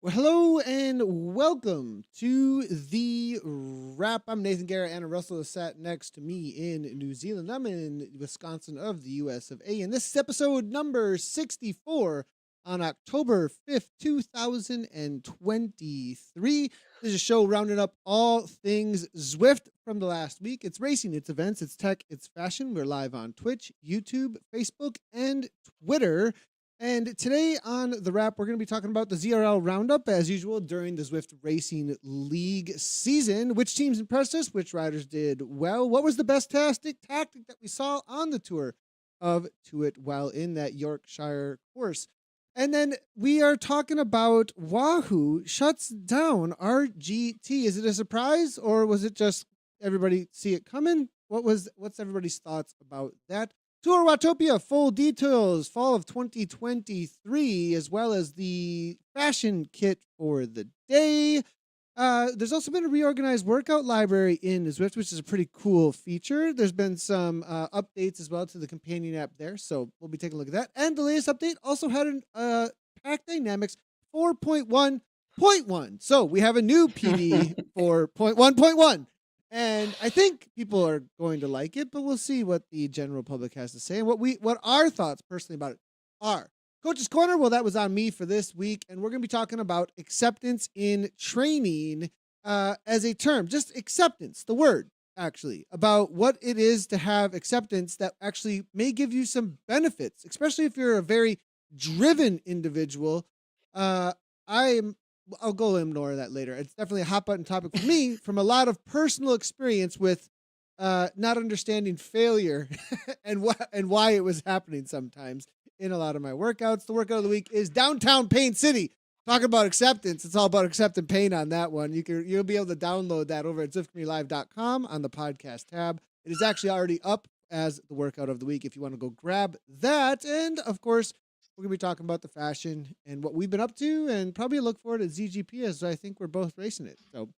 Well, hello and welcome to the wrap. I'm Nathan Guerra. Anna Russell is sat next to me in New Zealand. I'm in Wisconsin of the US of A. And this is episode number 64 on October 5th, 2023. This is a show rounding up all things Zwift from the last week. It's racing, it's events, it's tech, it's fashion. We're live on Twitch, YouTube, Facebook, and Twitter. And today on the wrap, we're going to be talking about the ZRL roundup, as usual, during the Zwift Racing League season. Which teams impressed us? Which riders did well? What was the best tactic that we saw on the tour of Tewit Well in that Yorkshire course? And then we are talking about Wahoo shuts down RGT. Is it a surprise, or was it just everybody see it coming? What's everybody's thoughts about that? Tour Watopia, full details, fall of 2023, as well as the fashion kit for the day. There's also been a reorganized workout library in Zwift, which is a pretty cool feature. There's been some updates as well to the companion app there, so we'll be taking a look at that. And the latest update also had an Pack Dynamics 4.1.1. So we have a new PD for 0.1.1. And I think people are going to like it, but we'll see what the general public has to say and what our thoughts personally about it are. Coach's Corner, well, that was on me for this week, and we're going to be talking about acceptance in training as a term. Just acceptance, the word, actually, about what it is to have acceptance that actually may give you some benefits, especially if you're a very driven individual. I'll go ignore that later. It's definitely a hot button topic for me from a lot of personal experience with not understanding failure and why it was happening sometimes in a lot of my workouts. The workout of the week is Downtown Pain City. Talking about acceptance. It's all about accepting pain on that one. You'll be able to download that over at zwiftcommunitylive.com on the podcast tab. It is actually already up as the workout of the week if you want to go grab that. And of course, we're going to be talking about the fashion and what we've been up to, and probably look forward to ZGP, as I think we're both racing it. So,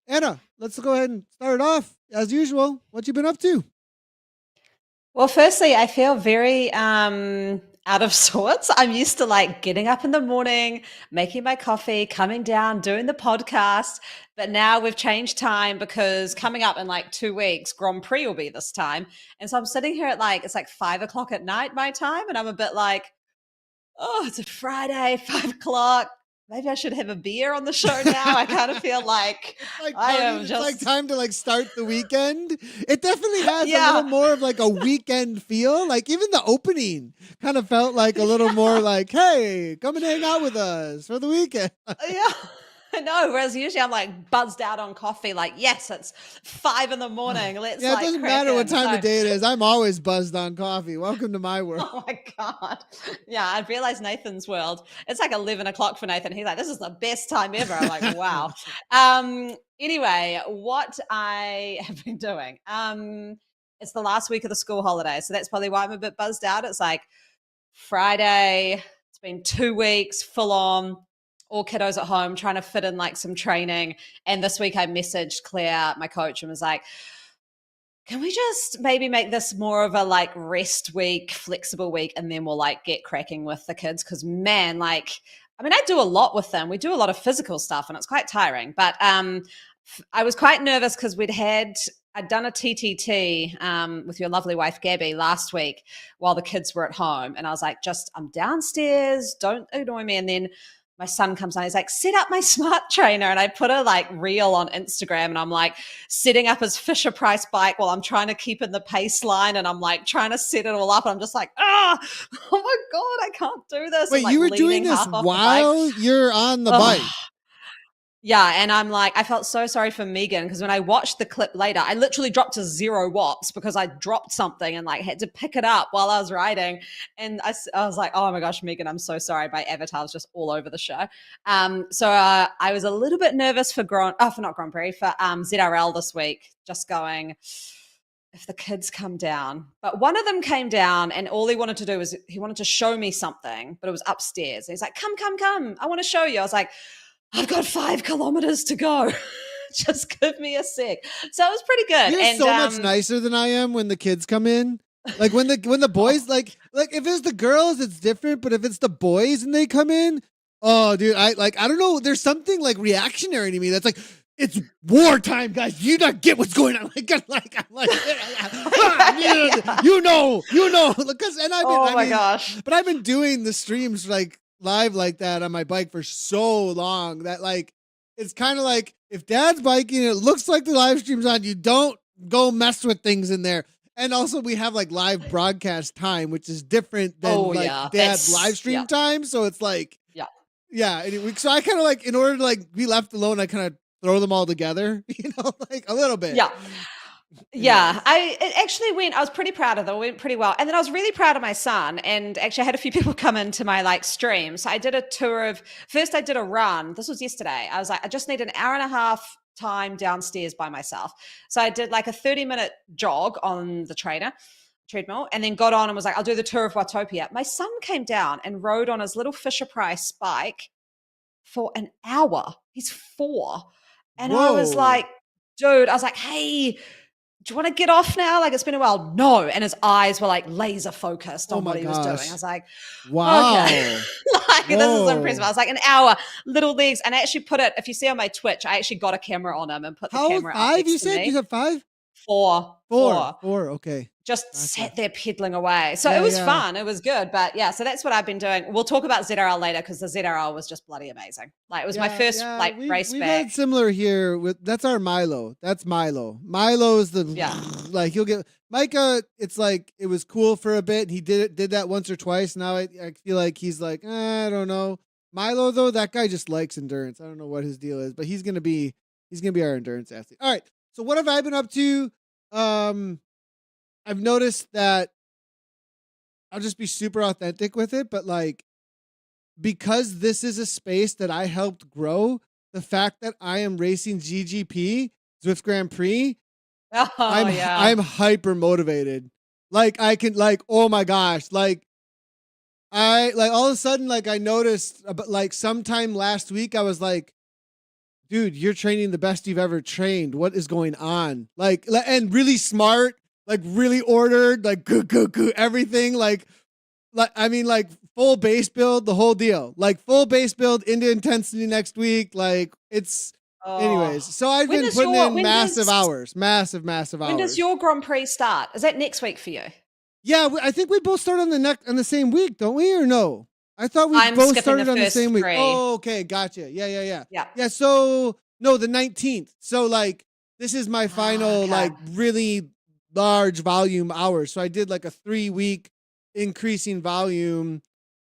Anna, let's go ahead and start it off. As usual, what you been up to? Well, firstly, I feel very out of sorts. I'm used to like getting up in the morning, making my coffee, coming down, doing the podcast. But now we've changed time because coming up in like 2 weeks, Grand Prix will be this time. And so I'm sitting here at it's like 5 o'clock at night, my time. And I'm a bit like, oh, it's a Friday, 5 o'clock. Maybe I should have a beer on the show now. I kind of feel like it's like time to start the weekend. It definitely has a little more of like a weekend feel. Like even the opening kind of felt like a little more like, hey, come and hang out with us for the weekend. Yeah. No, whereas usually I'm like buzzed out on coffee, like, yes, it's 5 a.m. Let's it doesn't matter what time of day it is. I'm always buzzed on coffee. Welcome to my world. Oh my God. Yeah, I realized Nathan's world. It's like 11 o'clock for Nathan. He's like, this is the best time ever. I'm like, wow. Anyway, what I have been doing. It's the last week of the school holiday. So that's probably why I'm a bit buzzed out. It's like Friday. It's been 2 weeks full on. All kiddos at home trying to fit in like some training. And this week I messaged Claire, my coach, and was like, can we just maybe make this more of a like rest week, flexible week, and then we'll like get cracking with the kids? Because man, I do a lot with them. We do a lot of physical stuff and it's quite tiring. But I was quite nervous because I'd done a TTT with your lovely wife, Gabby, last week while the kids were at home. And I was like, I'm downstairs, don't annoy me. And then my son comes on, he's like, set up my smart trainer. And I put a like reel on Instagram and I'm like setting up his Fisher Price bike while I'm trying to keep in the pace line. And I'm like trying to set it all up. And I'm just like, oh my God, I can't do this. Wait, you were doing this while you're on the bike? Yeah, and I'm like, I felt so sorry for Megan because when I watched the clip later, I literally dropped to 0 watts because I dropped something and like had to pick it up while I was riding. And I was like, oh my gosh, Megan, I'm so sorry. My avatar was just all over the show. So I was a little bit nervous for ZRL this week, just going, if the kids come down. But one of them came down and all he wanted to do was he wanted to show me something, but it was upstairs. And he's like, come. I want to show you. I was like, I've got 5 kilometers to go. Just give me a sec. So it was pretty good. You're so much nicer than I am when the kids come in. Like when the boys, like if it's the girls, it's different. But if it's the boys and they come in, Oh, dude, I don't know. There's something like reactionary to me that's like, it's wartime, guys. You not get what's going on. I'm like, Yeah. you know, because Oh my gosh. but I've been doing the streams like live like that on my bike for so long that like it's kind of like if Dad's biking, it looks like the live stream's on. You don't go mess with things in there. And also, we have like live broadcast time, which is different than Oh like yeah. Dad's live stream Yeah. time. So it's like, Yeah. yeah. Anyway, so I kind of like, in order to like be left alone, I kind of throw them all together, like a little bit. Yeah. Yeah, Anyways. it actually went. I was pretty proud of it. It went pretty well, and then I was really proud of my son. And actually, I had a few people come into my like stream. So I did a tour of. First, I did a run. This was yesterday. I was like, I just need an hour and a half time downstairs by myself. So I did like a 30-minute jog on the treadmill, and then got on and was like, I'll do the tour of Watopia. My son came down and rode on his little Fisher Price bike for an hour. He's 4, and I was Whoa. like, dude, I was like, hey, do you want to get off now? Like, it's been a while. No. And his eyes were like laser focused Oh on what my he was doing. gosh. I was like, Wow. okay. Like, this is impressive. I Whoa. was like, an hour, little legs. And I actually put it, if you see on my Twitch, I actually got a camera on him and put the How old? camera up 5, next you to said? me. You said 5? 4. 4. Okay. Just Gotcha. sat there pedaling away. So Yeah, it was yeah. fun. It was good. But yeah, so that's what I've been doing. We'll talk about ZRL later because the ZRL was just bloody amazing. Like, it was my first like race we've back. had similar here with that's our Milo. That's Milo. Milo's the Yeah. like he'll get Micah. It's like it was cool for a bit. He did that once or twice. Now I feel like he's like I don't know. Milo though, that guy just likes endurance. I don't know what his deal is, but he's gonna be our endurance athlete. All right. So what have I been up to? I've noticed that I'll just be super authentic with it, but like because this is a space that I helped grow, the fact that I am racing GGP, Zwift Grand Prix, Oh, yeah. I'm hyper motivated. Like I can like, oh my gosh, like I like all of a sudden like I noticed about like sometime last week I was like, dude, you're training the best you've ever trained. What is going on? Like and really smart, like really ordered, like everything like I mean, like full base build, the whole deal. Like full base build into intensity next week. Like it's, anyways. Oh. So I've When been does putting your in when massive does hours, massive when does hours. your Grand Prix start? Is that next week for you? Yeah, I think we both start on the same week, don't we? Or no? I thought we I'm both skipping the started on the first same week. 3. Oh, okay, gotcha. Yeah. Yeah. Yeah. So no, the 19th. So like this is my Ah, final okay. like really large volume hours. So I did like a 3-week increasing volume.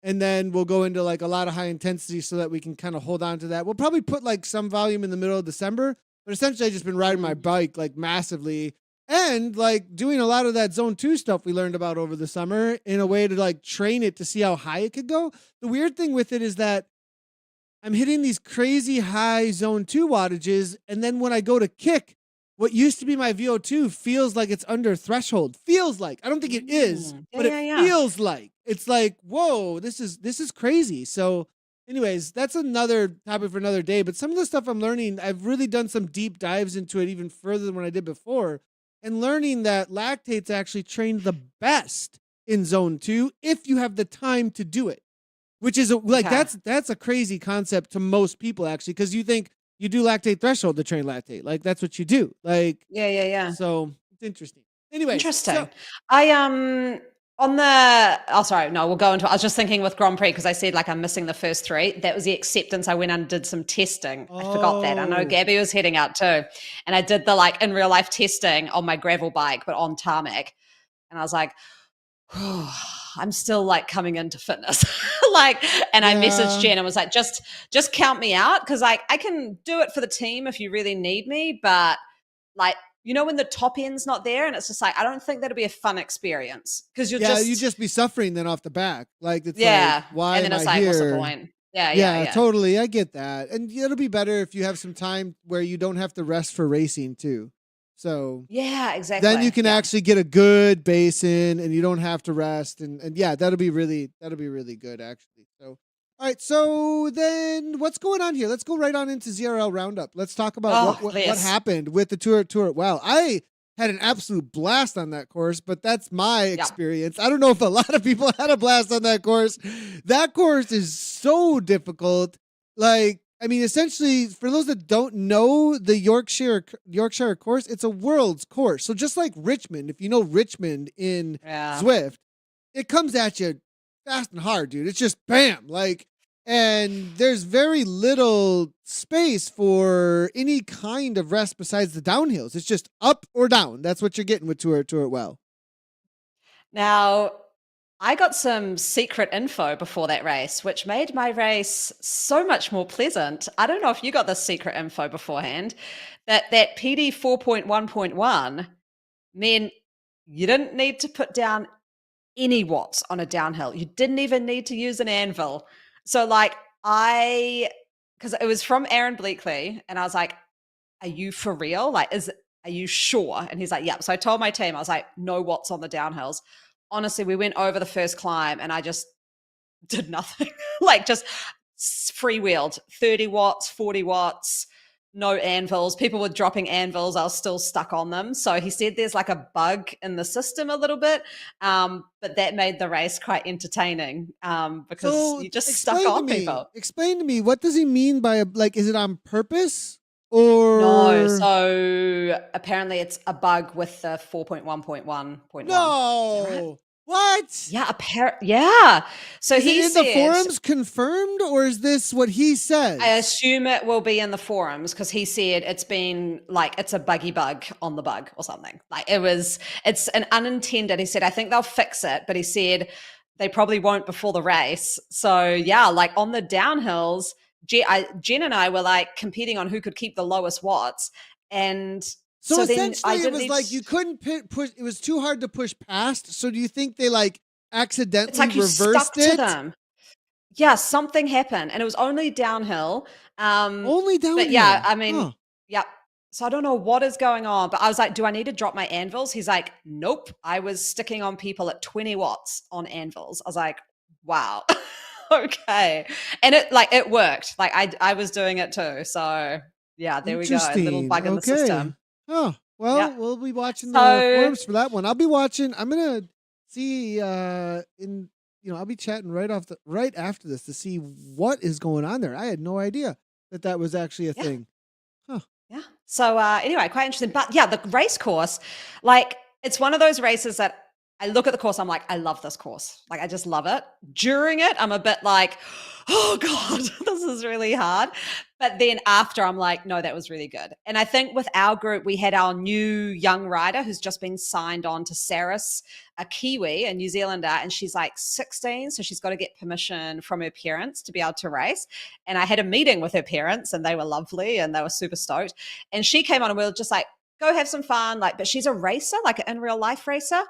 And then we'll go into like a lot of high intensity so that we can kind of hold on to that. We'll probably put like some volume in the middle of December, but essentially I've just been riding my Mm. bike like massively and like doing a lot of that zone 2 stuff we learned about over the summer in a way to like train it to see how high it could go. The weird thing with it is that I'm hitting these crazy high zone 2 wattages. And then when I go to kick, what used to be my VO2 feels like it's under threshold. Feels like. I don't think it is, Mm. but it Yeah. feels like. It's like, whoa, this is crazy. So, anyways, that's another topic for another day. But some of the stuff I'm learning, I've really done some deep dives into it even further than what I did before. And learning that lactates actually train the best in zone 2 if you have the time to do it. Which is like Okay. that's a crazy concept to most people actually, because you think you do lactate threshold to train lactate. Like that's what you do. Like Yeah. so it's interesting. Anyways, Interesting. so I on the sorry, no, we'll go into it. I was just thinking with Grand Prix because I said like I'm missing the first 3. That was the acceptance. I went and did some testing. I forgot that. I know Oh. Gabby was heading out too. And I did the like in real life testing on my gravel bike, but on tarmac. And I was like, I'm still like coming into fitness. Like, and I messaged Yeah. Jen and was like, just count me out. Cause like I can do it for the team if you really need me. But like, you know, when the top end's not there and it's just like, I don't think that'll be a fun experience. Cause you're Yeah, you just be suffering then off the back. Like it's like, why and then am it's I like, here? what's the point? Yeah. Yeah, totally. I get that. And it'll be better if you have some time where you don't have to rest for racing too. So Yeah, exactly. then you can actually get a good base in and you don't have to rest. And yeah, that'll be really good actually. So all right, so then what's going on here? Let's go right on into ZRL roundup. Let's talk about what yes. happened with the Tewit Well. had an absolute blast on that course, but that's my Yeah. experience. I don't know if a lot of people had a blast on that course. That course is so difficult. Like, I mean, essentially, for those that don't know the Yorkshire course, it's a world's course. So just like Richmond, if you know Richmond in Yeah. Zwift, it comes at you fast and hard, dude. It's just bam, like, and there's very little space for any kind of rest besides the downhills. It's just up or down. That's what you're getting with Tewit Well. Now, I got some secret info before that race, which made my race so much more pleasant. I don't know if you got this secret info beforehand, that PD 4.1.1 meant you didn't need to put down any watts on a downhill. You didn't even need to use an anvil. So like because it was from Aaron Bleakley, and I was like, are you for real? Like, are you sure? And he's like, yeah. So I told my team, I was like, no watts on the downhills. Honestly, we went over the first climb and I just did nothing. Like just freewheeled 30 watts, 40 watts, no anvils. People were dropping anvils. I was still stuck on them. So he said there's like a bug in the system a little bit. But that made the race quite entertaining because So you just stuck on people. explain to me, what does he mean by like, is it on purpose No, or so apparently it's a bug with the 4.1.1.1. no? What? Yeah, yeah. So Is he it in said, the forums confirmed, or is this what he says? I assume it will be in the forums because he said it's been like it's a buggy bug on the bug or something. Like it's an unintended. He said, I think they'll fix it, but he said they probably won't before the race. So yeah, like on the downhills, Jen and I were like competing on who could keep the lowest watts. And So then I essentially, it didn't was need like you couldn't push. It was too hard to push past. So do you think they like it's accidentally like you stuck reversed to it? them. Yeah, something happened, and it was only downhill. Only But yeah, downhill. I mean, Huh. yeah. So I don't know what is going on, but I was like, do I need to drop my anvils? He's like, nope. I was sticking on people at 20 watts on anvils. I was like, wow. Okay. And it worked. Like I was doing it too. So yeah, there we go. A little Interesting. bug in the Okay. system. Huh. Yeah. Well, we'll be watching the So forums for that one. I'll be watching. I'm gonna see. I'll be chatting right after this to see what is going on there. I had no idea that was actually a yeah. thing. Huh. Yeah. So anyway, quite interesting. But yeah, the race course, like it's one of those races that I look at the course, I'm like, I love this course. Like I just love it. During it, I'm a bit like, oh God, this is really hard. But then after I'm like, no, that was really good. And I think with our group, we had our new young rider who's just been signed on to Saris, a Kiwi, a New Zealander, and she's like 16. So she's got to get permission from her parents to be able to race. And I had a meeting with her parents and they were lovely and they were super stoked. And she came on and we were just like, go have some fun. Like, but she's a racer, like an in real life racer.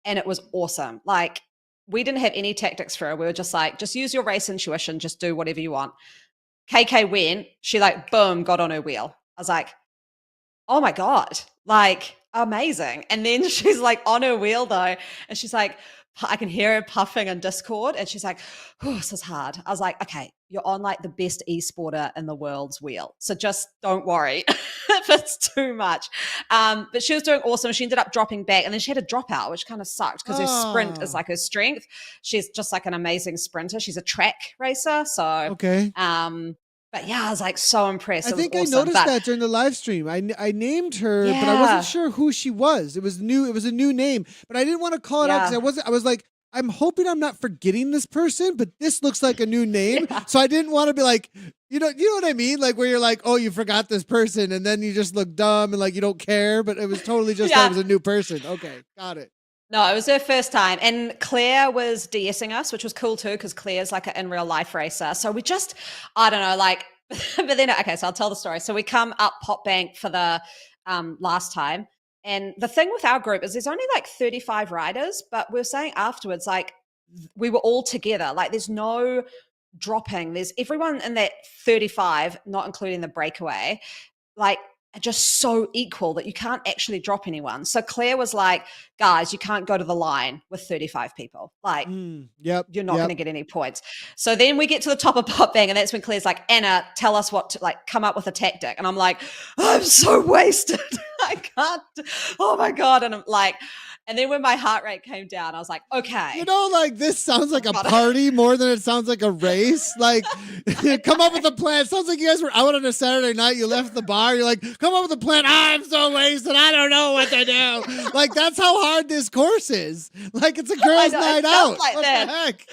And it was awesome. Like, we didn't have any tactics for her. We were just like, just use your race intuition, just do whatever you want. KK went, she like, boom, got on her wheel. I was like, oh my God, like amazing. And then she's like on her wheel though. And she's like, I can hear her puffing in Discord. And she's like, oh, this is hard. I was like, okay, you're on like the best esporter in the world's wheel. So just don't worry if it's too much. But she was doing awesome. She ended up dropping back and then she had a dropout, which kind of sucked because her sprint is like her strength. She's just like an amazing sprinter. She's a track racer. So, Okay. but yeah, I was like so impressed. I think it was I awesome. noticed that during the live stream. I named her, but I wasn't sure who she was. It was new. It was a new name, but I didn't want to call it out because I was like, I'm hoping I'm not forgetting this person, but this looks like a new name. Yeah. So I didn't want to be like, you know what I mean? Like where you're like, oh, you forgot this person, and then you just look dumb and like you don't care. But it was totally just that it was a new person. Okay, got it. No, it was her first time. And Claire was de-essing us, which was cool too, because Claire's like an in real life racer. So we just, I don't know, like, but then, okay, so I'll tell the story. So we come up Pop Bank for the last time. And the thing with our group is there's only like 35 riders, but we were saying afterwards, like we were all together. Like there's no dropping. There's everyone in that 35, not including the breakaway, like just so equal that you can't actually drop anyone. So Claire was like, guys, you can't go to the line with 35 people. Like, you're not going to get any points. So then we get to the top of Pop Bang, and that's when Claire's like, Anna, tell us what to, like, come up with a tactic. And I'm like, I'm so wasted. I can't. Oh my God. And I'm like, and then when my heart rate came down, I was like, okay. You know, like this sounds like a Got it. party more than it sounds like a race. Like, come up with a plan. It sounds like you guys were out on a Saturday night. You left the bar. You're like, come up with a plan. I'm so wasted. I don't know what to do. Like, that's how hard this course is. Like, it's a girls' night out. Like what that. the heck?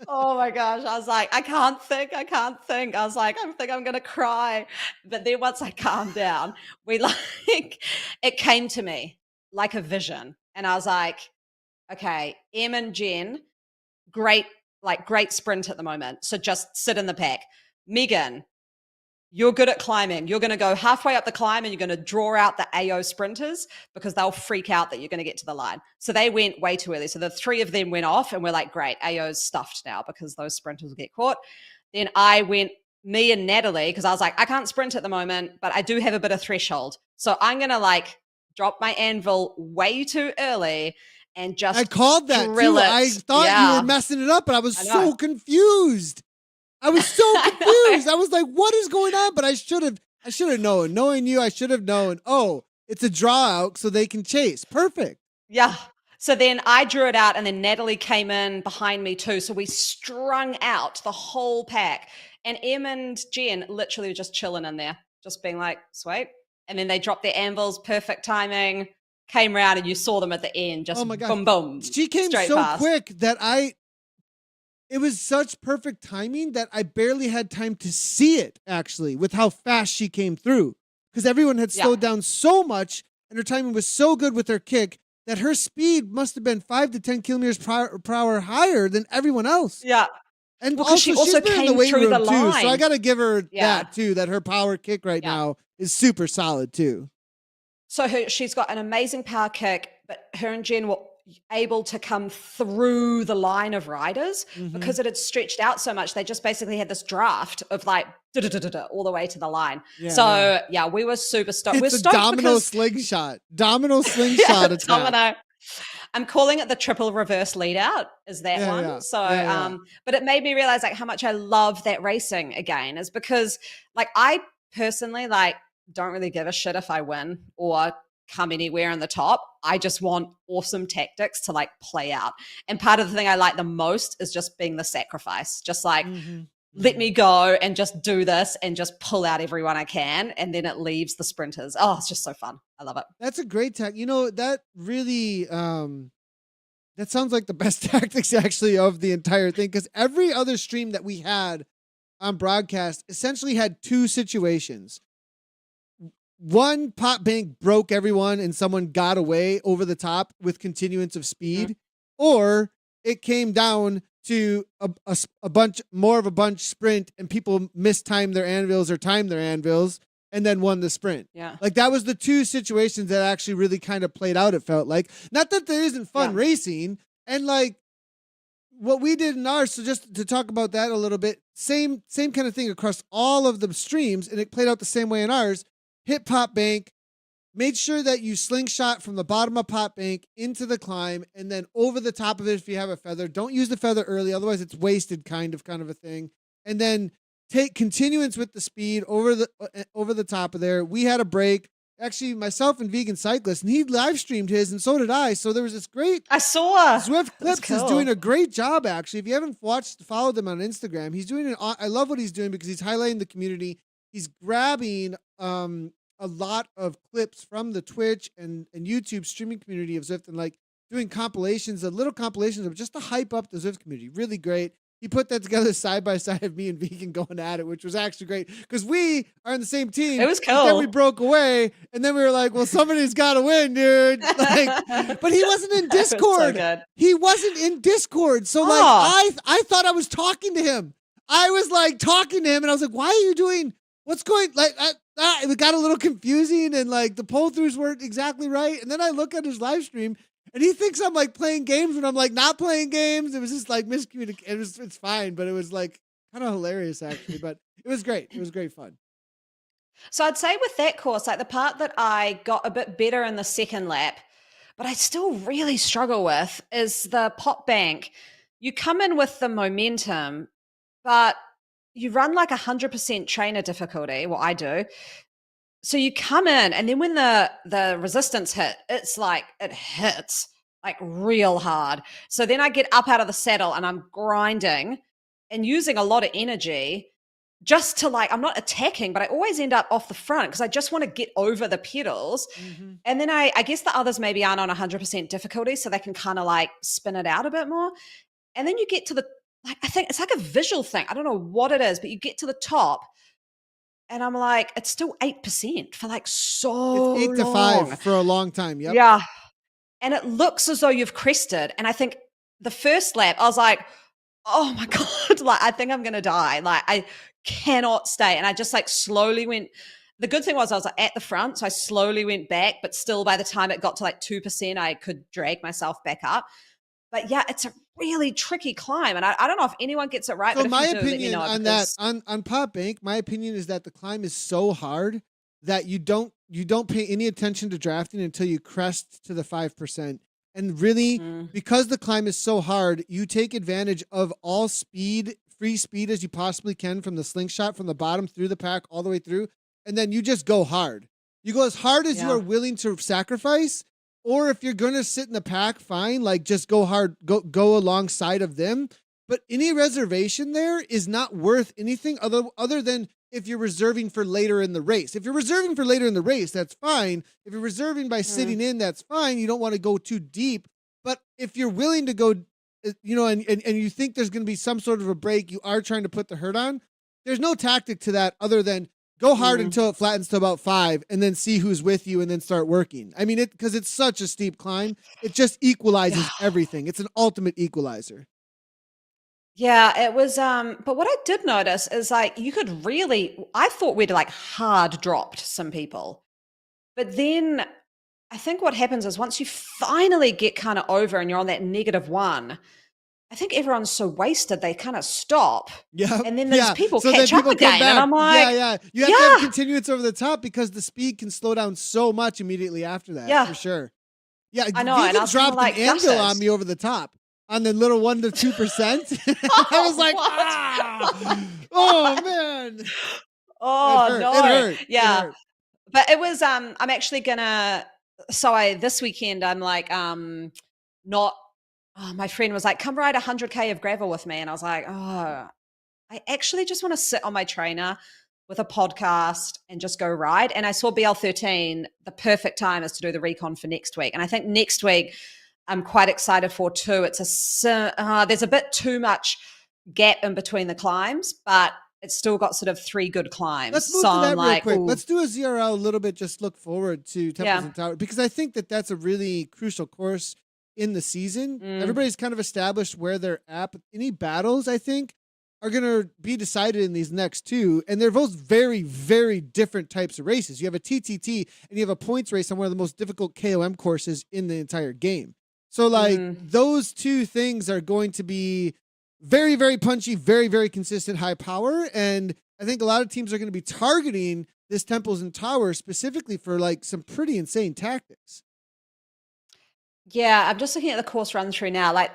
Oh my gosh. I was like, I can't think. I can't think. I was like, I think I'm going to cry. But then once I calmed down, it came to me like a vision. And I was like, okay, Em and Jen, great sprint at the moment. So just sit in the pack. Megan, you're good at climbing. You're going to go halfway up the climb and you're going to draw out the AO sprinters because they'll freak out that you're going to get to the line. So they went way too early. So the three of them went off and we're like, great, AO's stuffed now because those sprinters will get caught. Then me and Natalie, because I was like, I can't sprint at the moment, but I do have a bit of threshold. So I'm going to drop my anvil way too early and just I called that too. I thought you were messing it up, but I was so confused. I was so confused. I was like, what is going on? But I should have known. Knowing you, I should have known. Oh, it's a draw out so they can chase. Perfect. Yeah. So then I drew it out and then Natalie came in behind me too. So we strung out the whole pack. And Em and Jen literally were just chilling in there, just being like, sweet. And then they dropped their anvils, perfect timing, came round and you saw them at the end, just boom, boom. She came so quick that it was such perfect timing that I barely had time to see it, actually, with how fast she came through. Because everyone had slowed down so much and her timing was so good with her kick that her speed must have been 5 to 10 kilometers per hour higher than everyone else. Yeah. And also, she's been in the weight room too, so I got to give her that too, that her power kick right now is super solid too. So she's got an amazing power kick, but her and Jen were able to come through the line of riders because it had stretched out so much. They just basically had this draft of all the way to the line. Yeah, we were super stoked. We're stoked domino slingshot attack. Domino. I'm calling it the triple reverse lead out is that one. Yeah. So, but it made me realize how much I love that racing again is because I personally don't really give a shit if I win or come anywhere in the top. I just want awesome tactics to play out. And part of the thing I like the most is just being the sacrifice, just let me go and just do this and just pull out everyone I can. And then it leaves the sprinters. Oh, it's just so fun. I love it. That's a great tactic. That really, that sounds like the best tactics actually of the entire thing. Cause every other stream that we had on broadcast essentially had two situations. One, pot bank broke everyone and someone got away over the top with continuance of speed, or it came down to a bunch sprint and people mistimed their anvils or timed their anvils and then won the sprint. Yeah. That was the two situations that actually really kind of played out, it felt like. Not that there isn't fun racing, and what we did in ours, so just to talk about that a little bit, same kind of thing across all of the streams, and it played out the same way in ours. Hit pot bank, made sure that you slingshot from the bottom of pot bank into the climb and then over the top of it if you have a feather. Don't use the feather early, otherwise it's wasted kind of a thing. And then take continuance with the speed over the top of there. We had a break. Actually, myself and Vegan Cyclist, and he live streamed his, and so did I. So there was this great. I saw Zwift Clips is doing a great job. Actually, if you haven't followed them on Instagram, he's doing it. I love what he's doing because he's highlighting the community. He's grabbing a lot of clips from the Twitch and YouTube streaming community of Zwift and doing little compilations of just to hype up the Zwift community. Really great. He put that together side by side of me and Vegan going at it, which was actually great because we are on the same team. It was cool. Then we broke away, and then we were like, "Well, somebody's got to win, dude." But he wasn't in Discord. He wasn't in Discord, so I thought I was talking to him. I was talking to him, and I was like, "Why are you doing? What's going?" It got a little confusing, and the pull throughs weren't exactly right. And then I look at his live stream. And he thinks I'm playing games when I'm not playing games. It was just miscommunication. It's fine, but it was kind of hilarious actually. But it was great. It was great fun. So I'd say with that course, the part that I got a bit better in the second lap, but I still really struggle with is the pot bank. You come in with the momentum, but you run 100% trainer difficulty. Well, I do. So you come in, and then when the resistance hit, it's like it hits like real hard. So then I get up out of the saddle and I'm grinding and using a lot of energy just to like, I'm not attacking, but I always end up off the front because I just want to get over the pedals. Mhm. And then I guess the others maybe aren't on 100% difficulty, so they can kind of like spin it out a bit more. And then you get to the, like, I think it's like a visual thing. I don't know what it is, but you get to the top and I'm like, it's still 8% for like It's so 8 to 5 long. for a long time, yep. Yeah. And it looks as though you've crested. And I think the first lap, I was like, oh my God, like I think I'm gonna die. Like I cannot stay. And I just like slowly went. The good thing was I was like at the front, so I slowly went back, but still by the time it got to like 2%, I could drag myself back up. But yeah, it's a really tricky climb. And I don't know if anyone gets it right, So but if my you do, let me opinion know on that, because on Pop Bank, my opinion is that the climb is so hard that you don't pay any attention to drafting until you crest to the 5%. And really, mm, because the climb is so hard, you take advantage of all speed, free speed as you possibly can from the slingshot from the bottom through the pack all the way through, and then you just go hard. You go as hard as you yeah. are willing to sacrifice, or if you're gonna sit in the pack, fine, like just go hard, go alongside of them. But any reservation there is not worth anything other than if you're reserving for later in the race. If you're reserving for later in the race, that's fine. If you're reserving by Mm, sitting in, that's fine. You don't want to go too deep. But if you're willing to go, and you think there's going to be some sort of a break, you are trying to put the hurt on, there's no tactic to that other than go hard mm. until it flattens to about 5 and then see who's with you and then start working. I mean, because it's such a steep climb, it just Yeah. equalizes everything. It's an ultimate equalizer. Yeah, it was but what I did notice is like you could really I thought we'd like hard dropped some people. But then I think what happens is once you finally get kind of over and you're on that -1, I think everyone's so wasted they kind of stop. Yeah, And then these yeah. people So then catch up people come again and back. I'm Yeah, like, yeah. You have to have yeah, continuance over the top because the speed can slow down so much immediately after that, yeah, for sure. Yeah, I know. And I Vegan was kind of dropped an like anvil gutted. on me over the top on the little 1 to 2%. I was Oh, like, what? oh man, it Oh hurt. It no. hurt. It Yeah. hurt. But it was I'm actually gonna so I this weekend I'm like not my friend was like, come ride 100K of gravel with me. And I was like, oh, I actually just want to sit on my trainer with a podcast and just go ride. And I saw BL13, the perfect time is to do the recon for next week. And I think next week I'm quite excited for too. There's a bit too much gap in between the climbs, but it's still got sort of 3 good climbs. Let's move So to I'm that real like, quick. oh, Let's do a ZRL a little bit. Just look forward to Temples yeah. and Towers because I think that that's a really crucial course in the season. Mm, Everybody's kind of established where they're at. But any battles, I think, are going to be decided in these next two. And they're both very, very different types of races. You have a TTT and you have a points race on one of the most difficult KOM courses in the entire game. So, like, mm. those two things are going to be very, very punchy, very, very consistent high power. And I think a lot of teams are going to be targeting this Temples and Towers specifically for like some pretty insane tactics. Yeah, I'm just looking at the course run through now. Like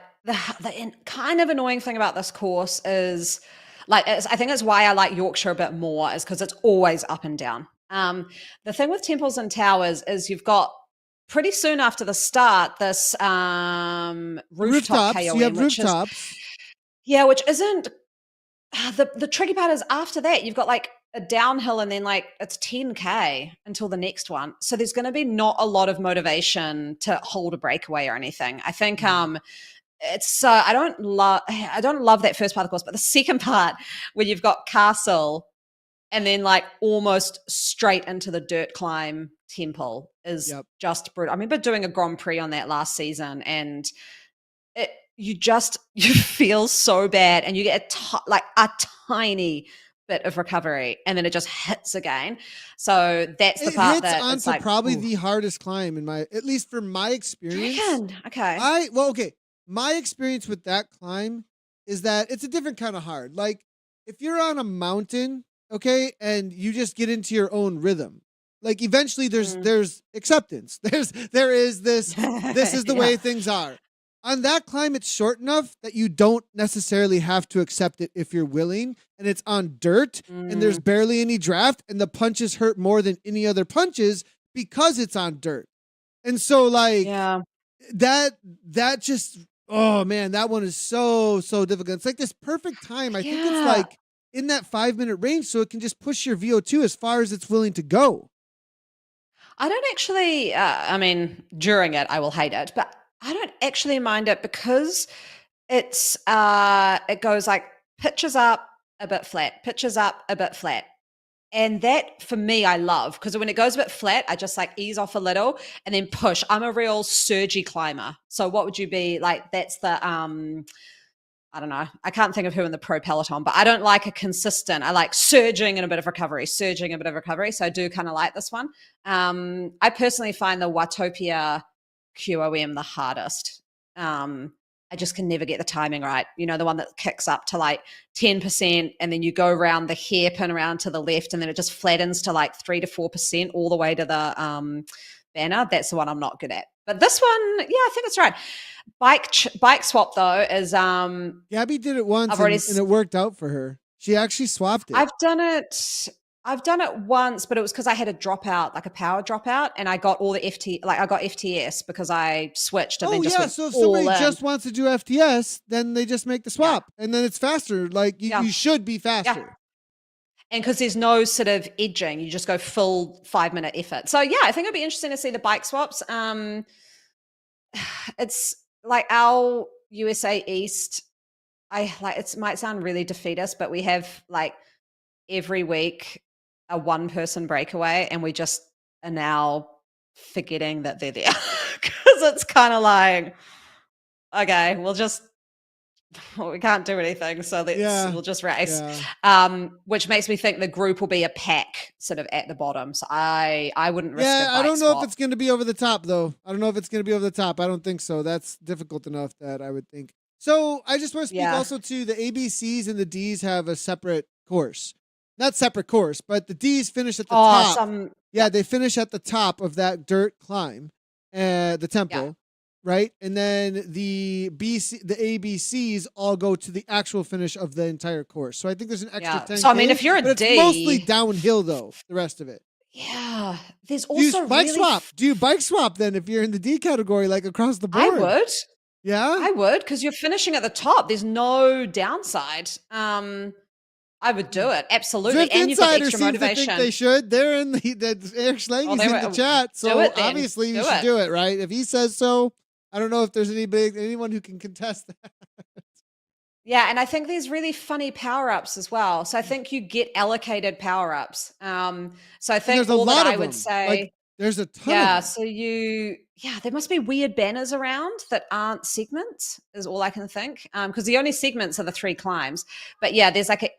kind of annoying thing about this course is, like, I think it's why I like Yorkshire a bit more is because it's always up and down. The thing with Temples and Towers is you've got pretty soon after the start this rooftop Rooftops, you KOM, have rooftops. which isn't the tricky part is after that you've got like a downhill and then like it's 10K until the next one. So there's going to be not a lot of motivation to hold a breakaway or anything. I think it's I don't love that first part of the course, but the second part where you've got castle and then like almost straight into the dirt climb temple is Yep. just brutal. I remember doing a Grand Prix on that last season and you feel so bad and you get like a tiny bit of recovery and then it just hits again. So that's the It part hits that it's onto like probably ooh. the hardest climb at least for my Do you experience. reckon? Okay. Okay. My experience with that climb is that it's a different kind of hard. Like if you're on a mountain, okay, and you just get into your own rhythm, like eventually there's acceptance. There is this is the Yeah. way things are. on that climb, it's short enough that you don't necessarily have to accept it if you're willing, and it's on dirt, and there's Mm, barely any draft, and the punches hurt more than any other punches because it's on dirt. And so, like, yeah. that that just, oh man, that one is so difficult. It's like this perfect time. I think it's Yeah. like in that 5 minute range, so it can just push your VO2 as far as it's willing to go. I don't actually, I mean, during it, I will hate it, but I don't actually mind it because it goes like pitches up a bit flat, pitches up a bit flat. And that for me, I love because when it goes a bit flat, I just like ease off a little and then push. I'm a real surgy climber. So what would you be like? That's the I don't know. I can't think of who in the pro peloton, but I don't like a consistent. I like surging and a bit of recovery, surging a bit of recovery. So I do kind of like this one. I personally find the Watopia QOM the hardest. I just can never get the timing right. You know, the one that kicks up to like 10% and then you go around the hairpin around to the left and then it just flattens to like 3 to 4% all the way to the banner. That's the one I'm not good at. But this one, yeah, I think it's right. Bike swap though is Gabby did it once I've already and it worked out for her. She actually swapped it. I've done it. I've done it once, but it was because I had a dropout, like a power dropout, and I got all the I got FTS because I switched and Oh then just yeah, went so if all somebody in. just wants to do FTS, then they just make the Yeah, swap, and then it's faster. Like yeah, you should be yeah. faster. And because there's no sort of edging, you just go full 5 minute effort. So yeah, I think it'd be interesting to see the bike swaps. It's like our USA East. I like it might sound really defeatist, but we have like every week a one person breakaway and we just are now forgetting that they're there because it's kind of like okay we can't do anything so Yeah, we'll just race, yeah, which makes me think the group will be a pack sort of at the bottom, so I wouldn't risk a yeah. I bike don't know if swap. it's going to be over the top though. I don't know if it's going to be over the top. I don't think so. That's difficult enough that I would think. So I just want to speak Yeah. also to the ABCs and the Ds have a separate course, not separate course, but the Ds finish at the Oh, top. some Yeah, they finish at the top of that dirt climb, the yeah, temple, right? And then the ABCs all go to the actual finish of the entire course. So I think there's an extra yeah, so I mean 10K, if you're a but it's mostly D, downhill though, the rest of it. yeah, there's Do you also bike really swap? Do you bike swap then if you're in the D category, like across the I board? would. Yeah? I would, because you're finishing at the top. There's no downside. I would do it, absolutely, Zwift and you've got the Insider extra seems to think they motivation. should. They're in Eric Oh, Schlange's they in were the chat, do so it then. obviously you Do should it. do it, right? If he says so, I don't know if there's anyone who can contest that. Yeah, and I think there's really funny power-ups as well. So I think you get allocated power-ups. So I And think there's a all that lot I of would them. Like say there's a ton of yeah, them. so there must be weird banners around that aren't segments, is all I can think. Because the only segments are the 3 climbs. But yeah, there's like an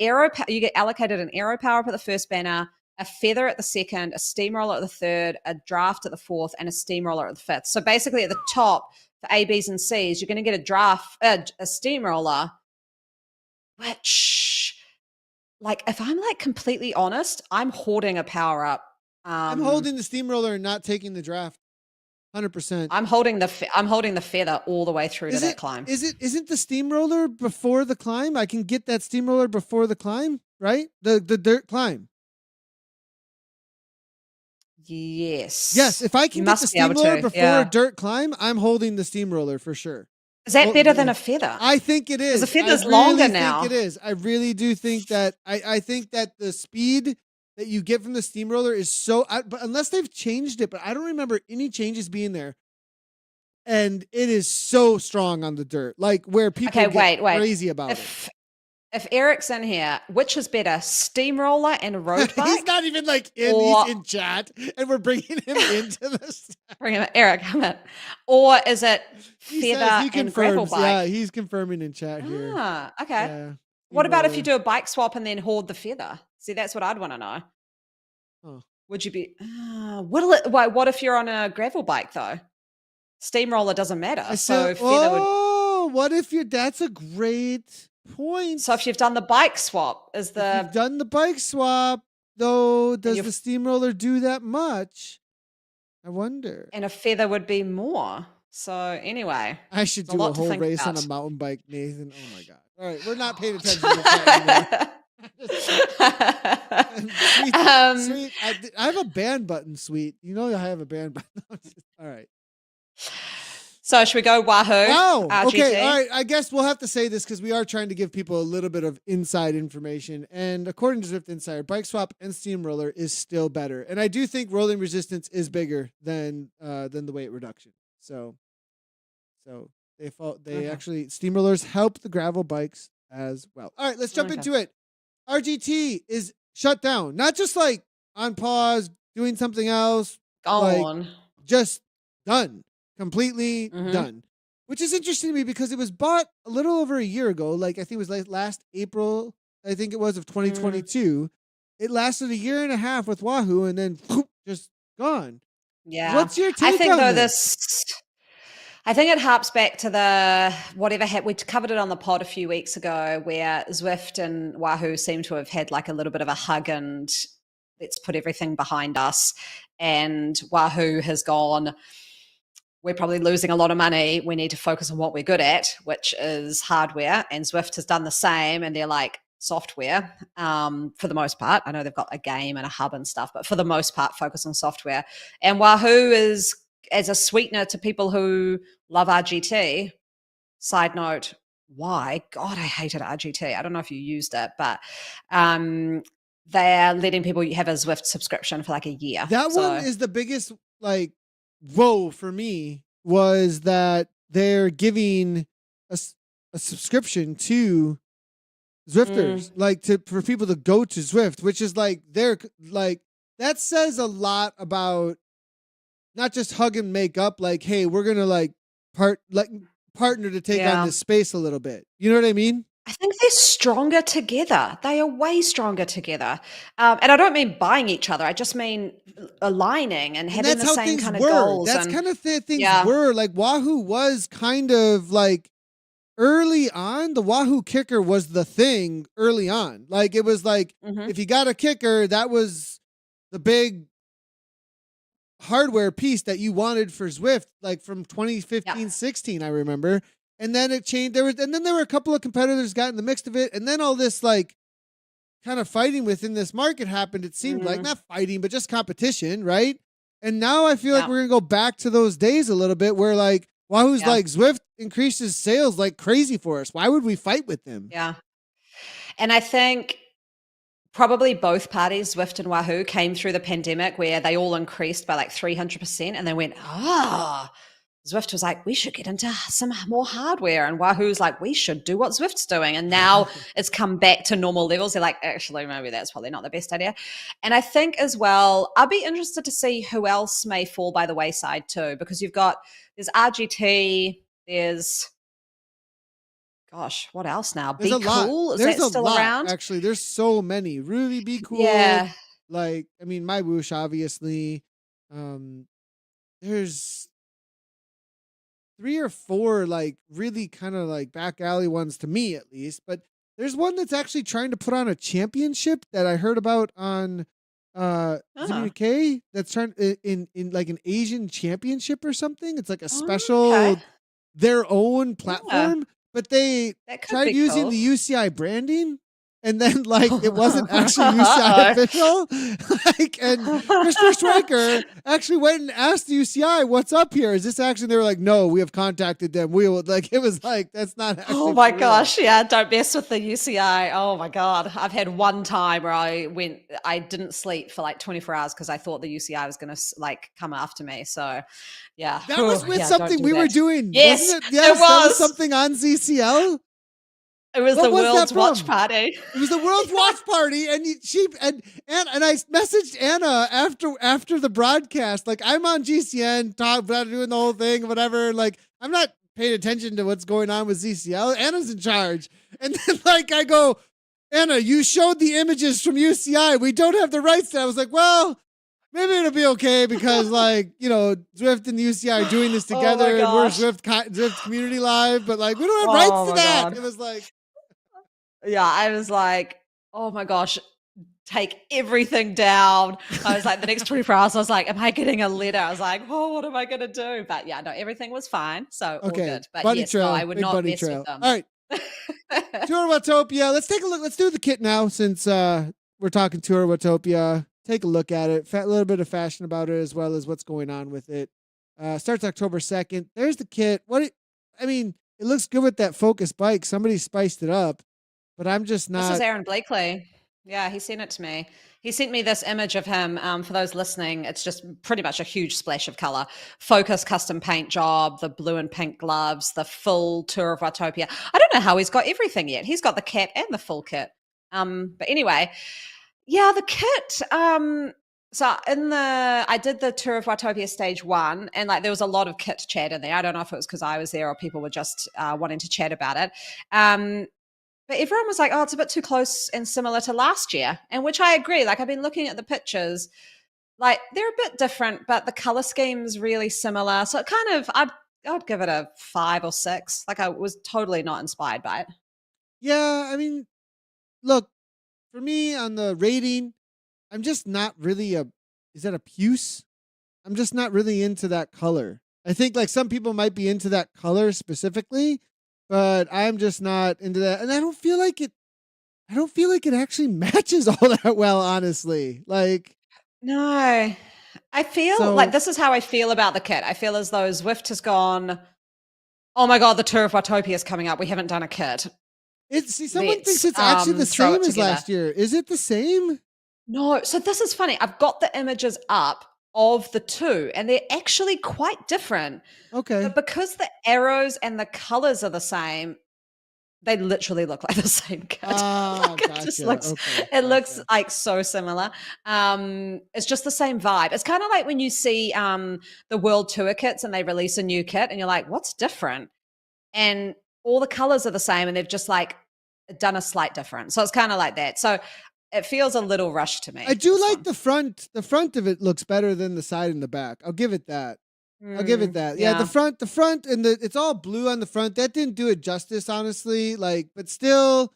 you get allocated an aero power up at the first banner, a feather at the second, a steamroller at the third, a draft at the fourth, and a steamroller at the fifth. So basically at the top for A, Bs, and Cs, you're going to get a steamroller, which, like, if I'm like completely honest, I'm hoarding a power up. I'm holding the steamroller and not taking the draft. 100%. I'm holding the feather all the way through to Is that it climb. isn't the steamroller before the climb? I can get that steamroller before the climb, right? The dirt climb. Yes, Yes. if I You can get the must be able steamroller to. before a Yeah. dirt climb, I'm holding the steamroller for sure. Is that Well, better than a feather? I think it Because the is. I feather's really longer think now. it is. I really do think that I think that the speed that you get from the steamroller is so but unless they've changed it, but I don't remember any changes being there. And it is so strong on the dirt. Like where people Okay, get wait. crazy about it. If Eric's in here, which is better, steamroller and road He's bike? not even like in. Or He's in chat, and we're bringing him into this. bring him, Eric, come in. Or is it He says feather he and gravel confirms. bike? Yeah, he's confirming in chat here. Ah, okay. Yeah, What about if you steamroller. do a bike swap and then hoard the feather? See, that's what I'd want to know. Oh. Would you be? What if you're on a gravel bike though? Steamroller doesn't matter. I So said, feather would. oh, what if you're? That's a great point. So if you've done the bike swap, is If the you've done the bike swap, though, does you've the steamroller do that much? I wonder. and a feather would be more. So anyway, I should it's a do a lot to whole think race on a about. mountain bike, Nathan. Oh my god! All right, we're not paying attention to the chat anymore. Sweet, um, sweet. I have a ban button. Sweet, you know I have a ban button. All right. so should we go Wahoo? Wow. RGT? Okay. All right. I guess we'll have to say this because we are trying to give people a little bit of inside information. And according to Zwift Insider, bike swap and steamroller is still better. And I do think rolling resistance is bigger than the weight reduction. So they actually steamrollers help the gravel bikes as well. All right, let's jump into it. RGT is shut down, not just like on pause, doing something else. Gone. Just done. Completely done. Which is interesting to me because it was bought a little over a year ago. Like I think it was like last April, I think it was, of 2022. It lasted a year and a half with Wahoo and then just gone. Yeah. What's your take on this? I think it harps back to the whatever we covered it on the pod a few weeks ago, where Zwift and Wahoo seem to have had like a little bit of a hug and let's put everything behind us. And Wahoo has gone, we're probably losing a lot of money. We need to focus on what we're good at, which is hardware. And Zwift has done the same, and they're like software for the most part. I know they've got a game and a hub and stuff, but for the most part, focus on software. And Wahoo is, as a sweetener to people who love RGT, side note, why? God, I hated RGT. I don't know if you used it, but they're letting people have a Zwift subscription for like a year. That one is the biggest, like, whoa for me, was that they're giving a subscription to Zwifters, like for people to go to Zwift, which is like, they're like, that says a lot about not just hug and make up, like, hey, we're gonna like partner to take on this space a little bit. You know what I mean? I think they're stronger together. They are way stronger together. And I don't mean buying each other. I just mean aligning and having the same kind of goals. That's kind of things were. Like Wahoo was kind of like early on. The Wahoo kicker was the thing early on. Like it was like, if you got a kicker, that was the big hardware piece that you wanted for Zwift, like from 2015, 16, I remember. And then it changed. And then there were a couple of competitors got in the mix of it. And then all this like kind of fighting within this market happened. It seemed like not fighting, but just competition. Right. And now I feel like we're going to go back to those days a little bit where like Wahoo's like Zwift increases sales like crazy for us. Why would we fight with them? Yeah. And I think probably both parties, Zwift and Wahoo, came through the pandemic where they all increased by like 300%. And they went, Zwift was like, we should get into some more hardware. And Wahoo's like, we should do what Zwift's doing. And now it's come back to normal levels. They're like, actually, maybe that's probably not the best idea. And I think as well, I'll be interested to see who else may fall by the wayside too, because there's RGT, there's, gosh, what else now? There's Be Cool? Is that still around? Actually, there's so many. Really Be Cool. Yeah. Like, I mean, my Whoosh, obviously. There's 3 or 4 like really kind of like back alley ones to me at least, but there's one that's actually trying to put on a championship that I heard about on ZUK that's trying in like an Asian championship or something. It's like a special their own platform, but they tried using the UCI branding. And then, like, it wasn't actually UCI official. Like, and Mr. Stryker actually went and asked the UCI, "What's up here? Is this actually?" They were like, "No, we have contacted them. We will." Like, it was like, that's not. Oh my gosh, yeah! Don't mess with the UCI. Oh my god, I've had one time where I didn't sleep for like 24 hours because I thought the UCI was going to like come after me. So, yeah, that was with something we were doing. Yes, wasn't it? Yes, it was. That was something on ZCL. It was the World's Watch Party. It was the World's Watch Party, and I messaged Anna after the broadcast. Like, I'm on GCN, doing the whole thing, whatever. Like, I'm not paying attention to what's going on with ZCL. Anna's in charge, and then like I go, Anna, you showed the images from UCI. We don't have the rights to that. I was like, well, maybe it'll be okay because, like, you know, Zwift and the UCI are doing this together, and we're Zwift Community Live, but like we don't have rights to that. God. It was like. Yeah, I was like, oh my gosh, take everything down. I was like, the next 24 hours, I was like, am I getting a letter? I was like, oh, what am I going to do? But yeah, no, everything was fine. So all Okay, good. But buddy yes, no, I trail, would big not buddy mess with trail. them. All right, Tour Watopia. Let's take a look. Let's do the kit now since we're talking Tour Watopia. Take a look at it. A little bit of fashion about it as well as what's going on with it. Starts October 2nd. There's the kit. I mean, it looks good with that Focus bike. Somebody spiced it up, but I'm just not. This is Aaron Blakely. Yeah, he sent it to me. He sent me this image of him. For those listening, it's just pretty much a huge splash of color. Focus custom paint job, the blue and pink gloves, the full tour of Watopia. I don't know how he's got everything yet. He's got the kit and the full kit. But anyway, yeah, the kit. So I did the tour of Watopia stage 1, and like there was a lot of kit chat in there. I don't know if it was because I was there or people were just wanting to chat about it. But everyone was like, oh, it's a bit too close and similar to last year. And which I agree. Like I've been looking at the pictures, like they're a bit different, but the color scheme's really similar. So it kind of, I'd give it a 5 or 6. Like I was totally not inspired by it. Yeah, I mean, look, for me on the rating, I'm just not really is that a puce? I'm just not really into that color. I think like some people might be into that color specifically, but I'm just not into that. And I don't feel like it actually matches all that well, honestly. Like, no, I feel like this is how I feel about the kit. I feel as though Zwift has gone, oh my God, the tour of Watopia is coming up. We haven't done a kit. Someone thinks it's actually the same as last year. Is it the same? No. So this is funny. I've got the images up of the two, and they're actually quite different. Okay. But because the arrows and the colors are the same, they literally look like the same kit. Like gotcha. It just looks, looks like so similar. It's just the same vibe. It's kind of like when you see the World Tour kits and they release a new kit, and you're like, what's different? And all the colors are the same, and they've just like done a slight difference. So it's kind of like that. So it feels a little rushed to me. I do like the front. The front of it looks better than the side and the back. I'll give it that. I'll give it that. Yeah, the front and it's all blue on the front. That didn't do it justice, honestly. Like, but still,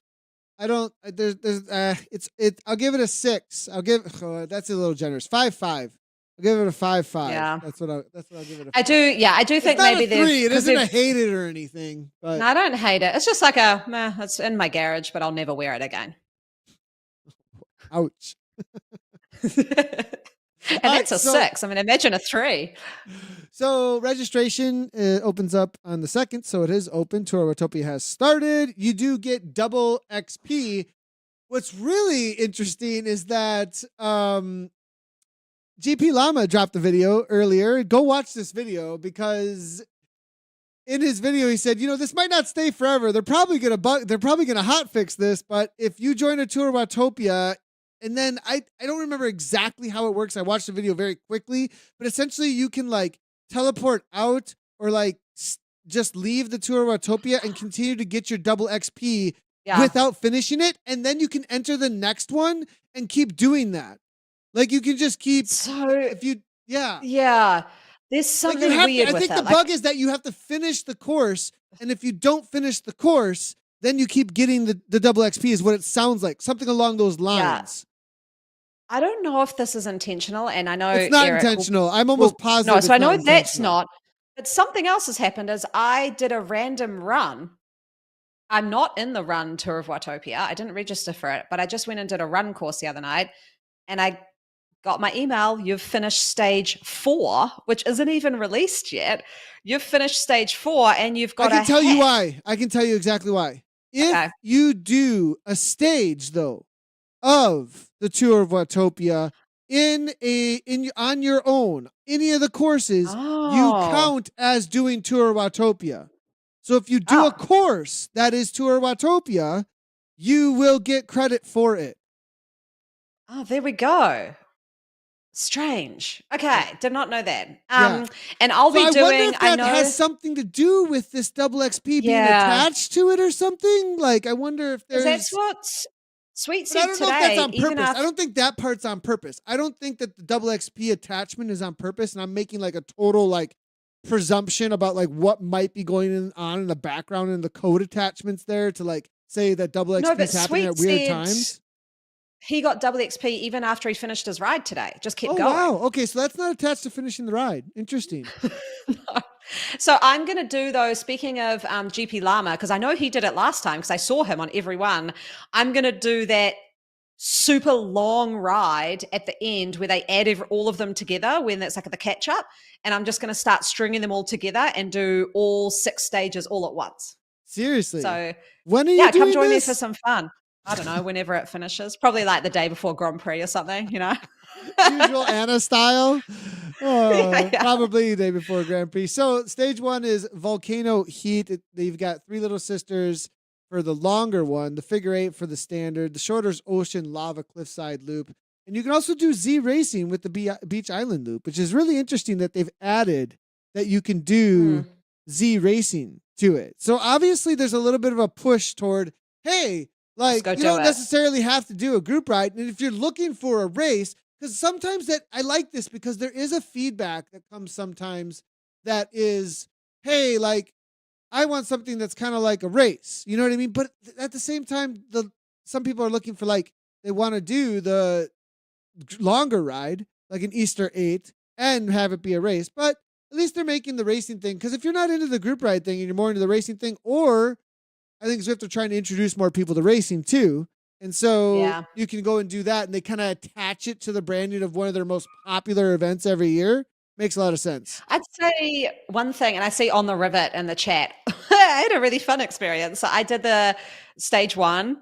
I don't, I'll give it a 6. That's a little generous. 5.5. I'll give it a 5.5. Yeah. That's what I'll give it a 5. I do think maybe there's 3. It isn't a hate it or anything, but no, I don't hate it. It's just like it's in my garage, but I'll never wear it again. Ouch. And that's a 6. I mean, imagine a 3. So registration opens up on the 2nd. So it is open. Tour Watopia has started. You do get double XP. What's really interesting is that GP Llama dropped the video earlier. Go watch this video because in his video he said, this might not stay forever. They're probably gonna hot fix this, but if you join a Tour Watopia, and then I don't remember exactly how it works. I watched the video very quickly, but essentially you can like teleport out or like just leave the Tour Watopia and continue to get your double XP without finishing it. And then you can enter the next one and keep doing that. Like you can just keep, Yeah. There's something weird with I think the bug is that you have to finish the course. And if you don't finish the course, then you keep getting the double XP is what it sounds like. Something along those lines. I don't know if this is intentional, and I know it's not Eric intentional. I'm almost positive. No, so I know that's not. But something else has happened is I did a random run. I'm not in the run tour of Watopia. I didn't register for it, but I just went and did a run course the other night, and I got my email. You've finished stage 4, which isn't even released yet. You've finished stage 4, and you've got. I can tell you why. I can tell you exactly why. If you do a stage though of the tour of Watopia on your own, any of the courses, you count as doing tour of Watopia. So if you do a course that is tour of Watopia, you will get credit for it. Oh, there we go. Strange. Okay, did not know that. And I'll be doing. I wonder if that has something to do with this double XP being attached to it or something. Like, I wonder if there's. That's what Sweet said today. I don't know if that's on purpose. I don't think that part's on purpose. I don't think that the double XP attachment is on purpose, and I'm making like a total like presumption about like what might be going on in the background and the code attachments there to like say that double XP is happening at weird times. he got double XP even after he finished his ride today. Just kept Oh, going. wow. Okay, so that's not attached to finishing the ride. Interesting. No. So I'm going to do those. Speaking of GP Llama, because I know he did it last time because I saw him on every one. I'm going to do that super long ride at the end where they add all of them together when it's like the catch up. And I'm just going to start stringing them all together and do all 6 stages all at once. Seriously. So when are you yeah, doing come join me this? for some fun. I don't know, whenever it finishes. Probably like the day before Grand Prix or something, you know? Usual Anna style. Yeah. Probably the day before Grand Prix. So stage 1 is Volcano Heat. They've got 3 Little Sisters for the longer one, the figure 8 for the standard, the shorter is Ocean Lava Cliffside Loop. And you can also do Z Racing with the Beach Island Loop, which is really interesting that they've added that you can do Z Racing to it. So obviously there's a little bit of a push toward, hey, like you don't necessarily have to do a group ride. And if you're looking for a race, because sometimes I like this because there is a feedback that comes sometimes that is, hey, like I want something that's kind of like a race. You know what I mean? But at the same time, some people are looking for like, they want to do the longer ride, like an Easter 8, and have it be a race. But at least they're making the racing thing. Because if you're not into the group ride thing and you're more into the racing thing, or I think Zwift are trying to introduce more people to racing too. And so you can go and do that, and they kind of attach it to the branding of one of their most popular events every year. Makes a lot of sense. I'd say one thing, and I see on the Rivet in the chat, I had a really fun experience. So I did the stage 1,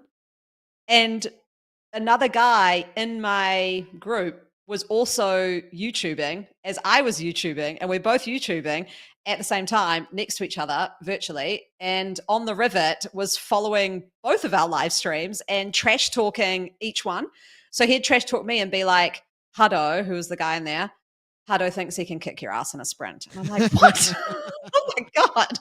and another guy in my group was also YouTubing as I was YouTubing, and we're both YouTubing at the same time next to each other virtually, and on the Rivet was following both of our live streams and trash talking each one. So he'd trash talk me and be like, Hado, who was the guy in there, Hado thinks he can kick your ass in a sprint. And I'm like, what? Oh my God.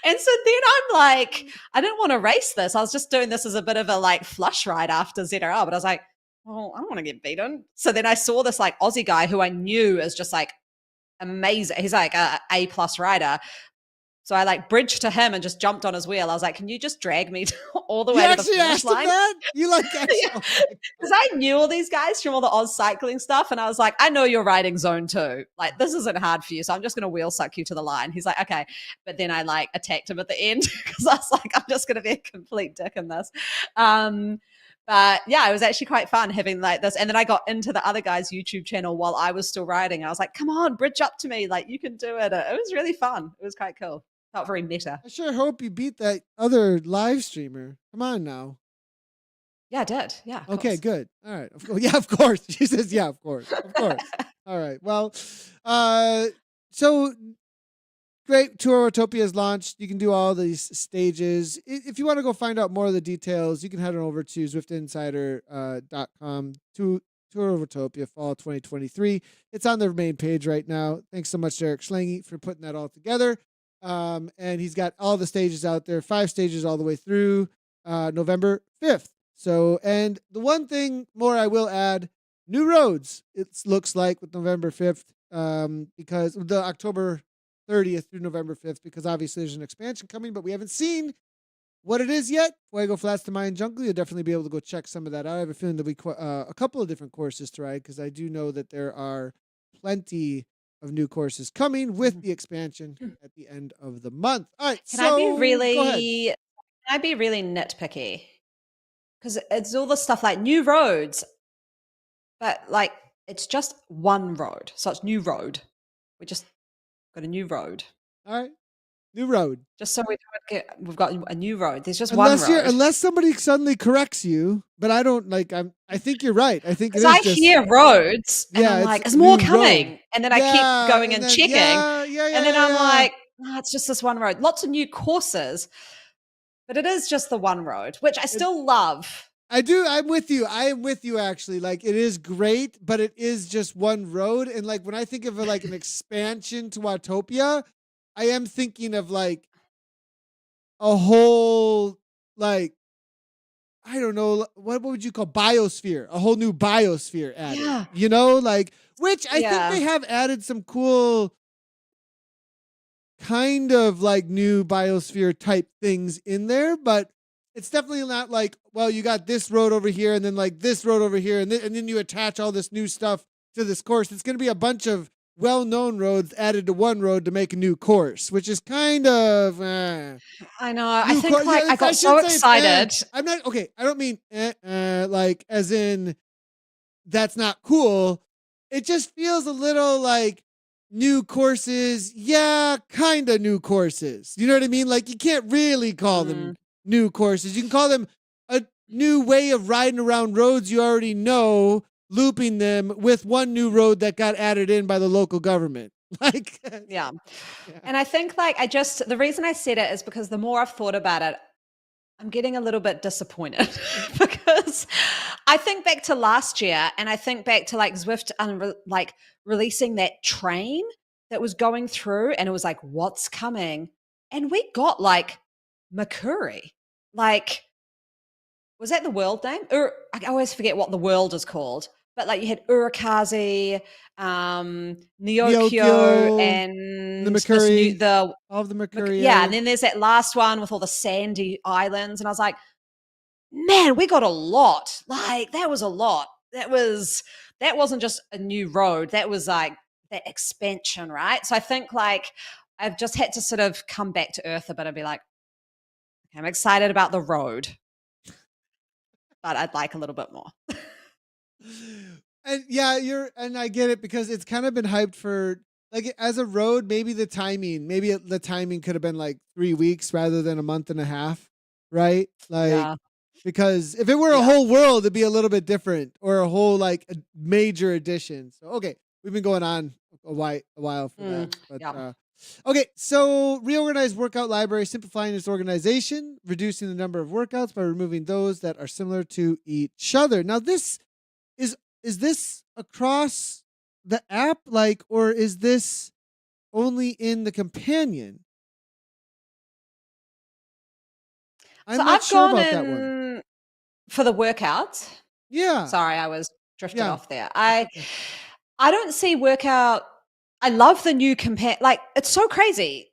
And so then I'm like, I didn't want to race this. I was just doing this as a bit of a like flush ride after ZRL, but I was like, oh, I don't want to get beaten. So then I saw this like Aussie guy who I knew is just like amazing. He's like A plus rider. So I like bridged to him and just jumped on his wheel. I was like, can you just drag me all the way to the finish line? That? You like actually? Because I knew all these guys from all the Oz cycling stuff. And I was like, I know you're riding zone 2. Like, this isn't hard for you. So I'm just going to wheel suck you to the line. He's like, okay. But then I like attacked him at the end because I was like, I'm just going to be a complete dick in this. But yeah, it was actually quite fun having like this. And then I got into the other guy's YouTube channel while I was still riding. I was like, come on, bridge up to me. Like, you can do it. It was really fun. It was quite cool. Felt very meta. I sure hope you beat that other live streamer. Come on now. Yeah, I did. Yeah. Okay, good. All right. Yeah, of course. She says, yeah, of course. Of course. All right. Well, so great. Tour Watopia is launched. You can do all these stages. If you want to go find out more of the details, you can head on over to zwiftinsider.com to Tour of Watopia Fall 2023. It's on their main page right now. Thanks so much, Derek Schlange, for putting that all together. And he's got all the stages out there, 5 stages all the way through November 5th. So, and the one thing more I will add, new roads, it looks like with November 5th, because the October 30th through November 5th, because obviously there's an expansion coming, but we haven't seen what it is yet. Fuego Flats to Mayan Jungle, you'll definitely be able to go check some of that out. I have a feeling there'll be a couple of different courses to ride, because I do know that there are plenty of new courses coming with the expansion at the end of the month. All right, Can I be really nitpicky? Because it's all the stuff like new roads, but like it's just one road. So it's new road. We just got a new road. All right, new road. Just so we've got a new road. There's just one road. Unless somebody suddenly corrects you, but I don't like. I think you're right. I think I hear roads, and I'm like, "Is more coming?" Road. And then I keep going and checking, and then I'm like, "No, it's just this one road." Lots of new courses, but it is just the one road, which I still love. I do. I'm with you. I am with you, actually. Like, it is great, but it is just one road. And like, when I think of like an expansion to Watopia, I am thinking of like a whole, like, I don't know, what would you call biosphere? A whole new biosphere added. Yeah. You know, like, which I think they have added some cool kind of like new biosphere type things in there, but it's definitely not like, well, you got this road over here and then like this road over here and then you attach all this new stuff to this course. It's going to be a bunch of well-known roads added to one road to make a new course, which is kind of I know. I new think course. like Yeah, I got I so should say excited. I'm not okay. I don't mean like as in that's not cool. It just feels a little like new courses. Yeah, kind of new courses. You know what I mean? Like you can't really call them Mm, new courses. You can call them a new way of riding around roads you already know, looping them with one new road that got added in by the local government. Like, yeah. yeah. And I think like the reason I said it is because the more I've thought about it, I'm getting a little bit disappointed because I think back to last year and I think back to like Zwift like releasing that train that was going through and it was like, what's coming? And we got like Makuri. Like, was that the world name? I always forget what the world is called. But like you had Urakazi, Neokyo, Neokyo and the and this new Mercury, the all of the Mercury yeah, and area. then there's that last one with all the sandy islands, and I was like, man, we got a lot. Like that was a lot. That wasn't just a new road. That was like that expansion, right? So I think like I've just had to sort of come back to earth a bit and be like, okay, I'm excited about the road, but I'd like a little bit more. And yeah, and I get it because it's kind of been hyped for like as a road, maybe the timing could have been like 3 weeks rather than a month and a half, right? Like Yeah. because if it were a Yeah. whole world, it'd be a little bit different or a whole like a major addition. So okay, we've been going on a while for that, but Yeah. okay. So reorganized workout library, simplifying its organization, reducing the number of workouts by removing those that are similar to each other. Now this is this across the app, like, or is this only in the companion? So I'm not I've sure gone about that one. in for the workouts. Yeah, Sorry, I was drifted yeah, off there. that's I okay. I don't see workout. I love the new like it's so crazy.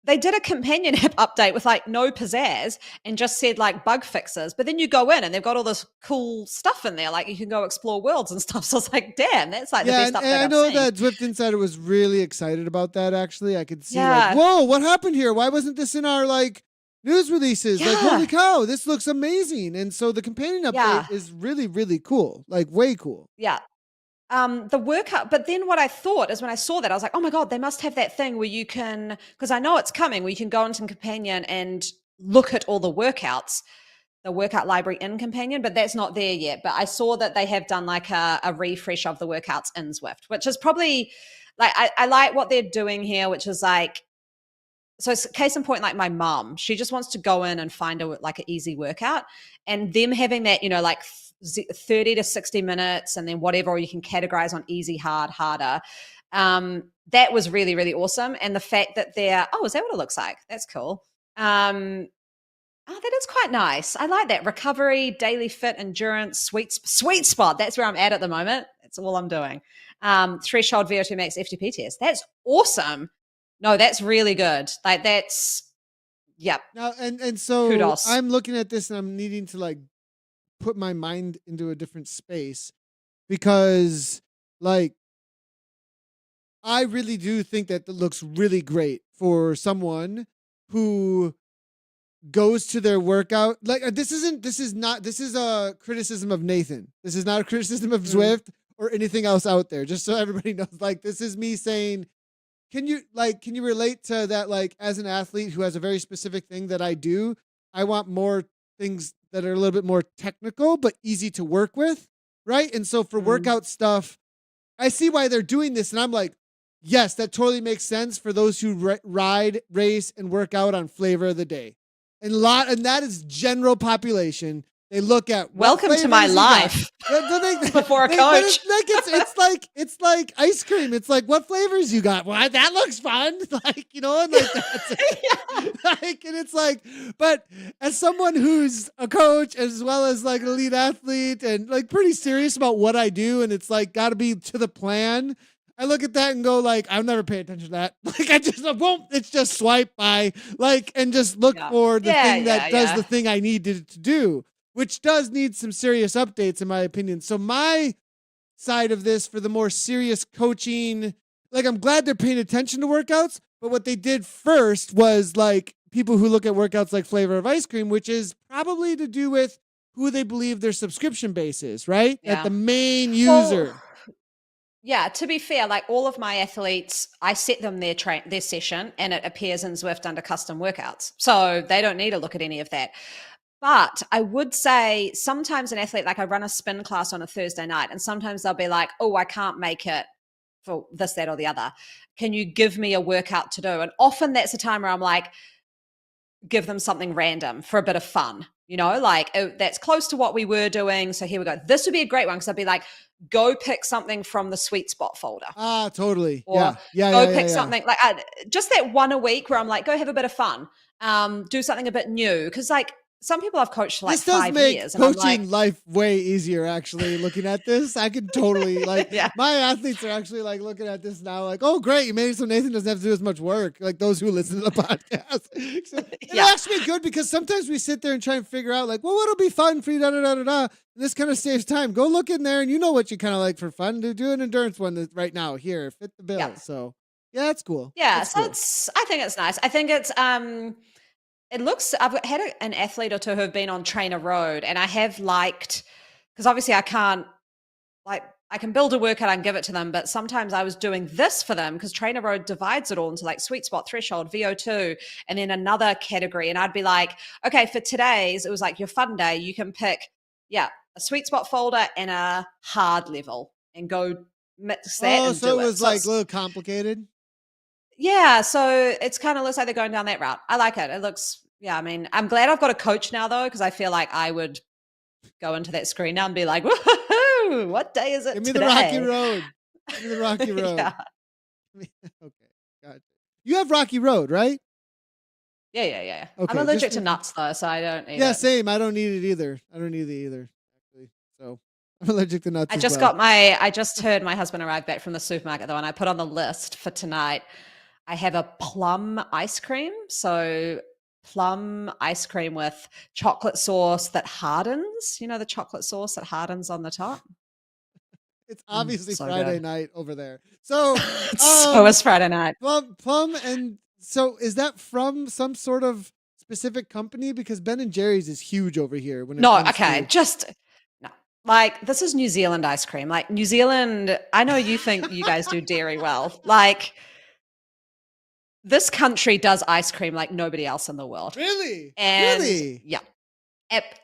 They did a companion app update with like no pizzazz and just said like bug fixes, but then you go in and they've got all this cool stuff in there, like you can go explore worlds and stuff. So it's like, damn, that's like the Yeah, best and update I I've know seen. that Zwift Insider was really excited about that. Actually, I could see like, Yeah, whoa, what happened here? Why wasn't this in our like news releases? Like, holy yeah, cow, this looks amazing! And so the companion update yeah, is really, really cool, like way cool. yeah. The workout, but then what I thought is when I saw that, I was like, oh my God, they must have that thing where you can, because I know it's coming, where you can go into Companion and look at all the workout library in Companion, but that's not there yet. But I saw that they have done like a refresh of the workouts in Zwift, which is probably like, I like what they're doing here, which is like, so case in point, like my mom, she just wants to go in and find like an easy workout, and them having that, like 30 to 60 minutes and then whatever, or you can categorize on easy, hard, harder. That was really, really awesome. And the fact that is that what it looks like? That's cool. That is quite nice. I like that. Recovery, daily fit, endurance, sweet spot. That's where I'm at the moment. That's all I'm doing. Threshold VO2 max FTP test. That's awesome. No, that's really good. Like yep. Now and so Kudos. I'm looking at this and I'm needing to like put my mind into a different space because like I really do think that looks really great for someone who goes to their workout. Like this is a criticism of Nathan. This is not a criticism of Mm, Zwift or anything else out there. Just so everybody knows, like this is me saying, can you relate to that? Like as an athlete who has a very specific thing that I do, I want more things that are a little bit more technical but easy to work with, right? And so for mm. workout stuff, I see why they're doing this, and I'm like, yes, that totally makes sense for those who ride, race, and work out on flavor of the day, and that is general population. They look at what Welcome to my flavors you got. life before a But coach. it's like ice cream. It's like what flavors you got. Well, that looks fun. Like and like that's Yeah. like, and it's like, but as someone who's a coach as well as like an elite athlete and like pretty serious about what I do, and it's like got to be to the plan. I look at that and go like, I'll never pay attention to that. Like I won't, it's just swipe by like, and just look Yeah. for the Yeah, thing yeah, that does yeah. the thing I needed to do, which does need some serious updates in my opinion. So my side of this for the more serious coaching, like I'm glad they're paying attention to workouts, but what they did first was like people who look at workouts like flavor of ice cream, which is probably to do with who they believe their subscription base is, right? That Yeah. the main Well, user. yeah, to be fair, like all of my athletes, I set them their session and it appears in Zwift under custom workouts. So they don't need to look at any of that. But I would say sometimes an athlete, like I run a spin class on a Thursday night, and sometimes they'll be like, oh, I can't make it for this, that, or the other. Can you give me a workout to do? And often that's a time where I'm like, give them something random for a bit of fun, like oh, that's close to what we were doing. So here we go. This would be a great one because I'd be like, go pick something from the sweet spot folder. Ah, totally. Or Yeah. go pick something like just that one a week where I'm like, go have a bit of fun. Do something a bit new. Cause like some people I've coached for like This does 5 make years. And I'm like, coaching life way easier, actually, looking at this. I could totally, like, yeah, my athletes are actually, like, looking at this now, like, oh, great, you made it so Nathan doesn't have to do as much work, like those who listen to the podcast. So, it'll actually be good because sometimes we sit there and try and figure out, like, well, what'll be fun for you, da-da-da-da-da. And this kind of saves time. Go look in there and you know what you kind of like for fun. Do an endurance one right now. Here, fit the bill. yeah. So, yeah, that's cool. Yeah. That's So cool. I think it's nice. I think it's, I've had an athlete or two who have been on Trainer Road and I have liked, because obviously I can't, like, I can build a workout and give it to them, but sometimes I was doing this for them because Trainer Road divides it all into like sweet spot, threshold, VO2, and then another category. And I'd be like, okay, for today's, it was like your fun day, you can pick, a sweet spot folder and a hard level and go mix that Oh, and so do it it. was So like a little complicated. yeah, so it's kind of looks like they're going down that route. I like it. It looks, I mean, I'm glad I've got a coach now though, because I feel like I would go into that screen now and be like, woohoo, what day is it Give me today? the rocky road. Give me the rocky road. Yeah. Okay, gotcha. You have Rocky Road, right? Yeah. Okay, I'm allergic just to making- nuts though, so I don't need Yeah, it. same. I don't need it either. I don't need it either, actually. So I'm allergic to nuts I as just well. I just heard my husband arrive back from the supermarket though, and I put on the list for tonight. I have a plum ice cream. So plum ice cream with chocolate sauce that hardens. You know, the chocolate sauce that hardens on the top? It's obviously so Friday good. night over there. So So it's Friday night. plum, and so is that from some sort of specific company? Because Ben and Jerry's is huge over here when it No, comes okay, to just no. Like this is New Zealand ice cream. Like New Zealand, I know you think you guys do dairy well. Like this country does ice cream like nobody else in the world. Really? And Really? yeah,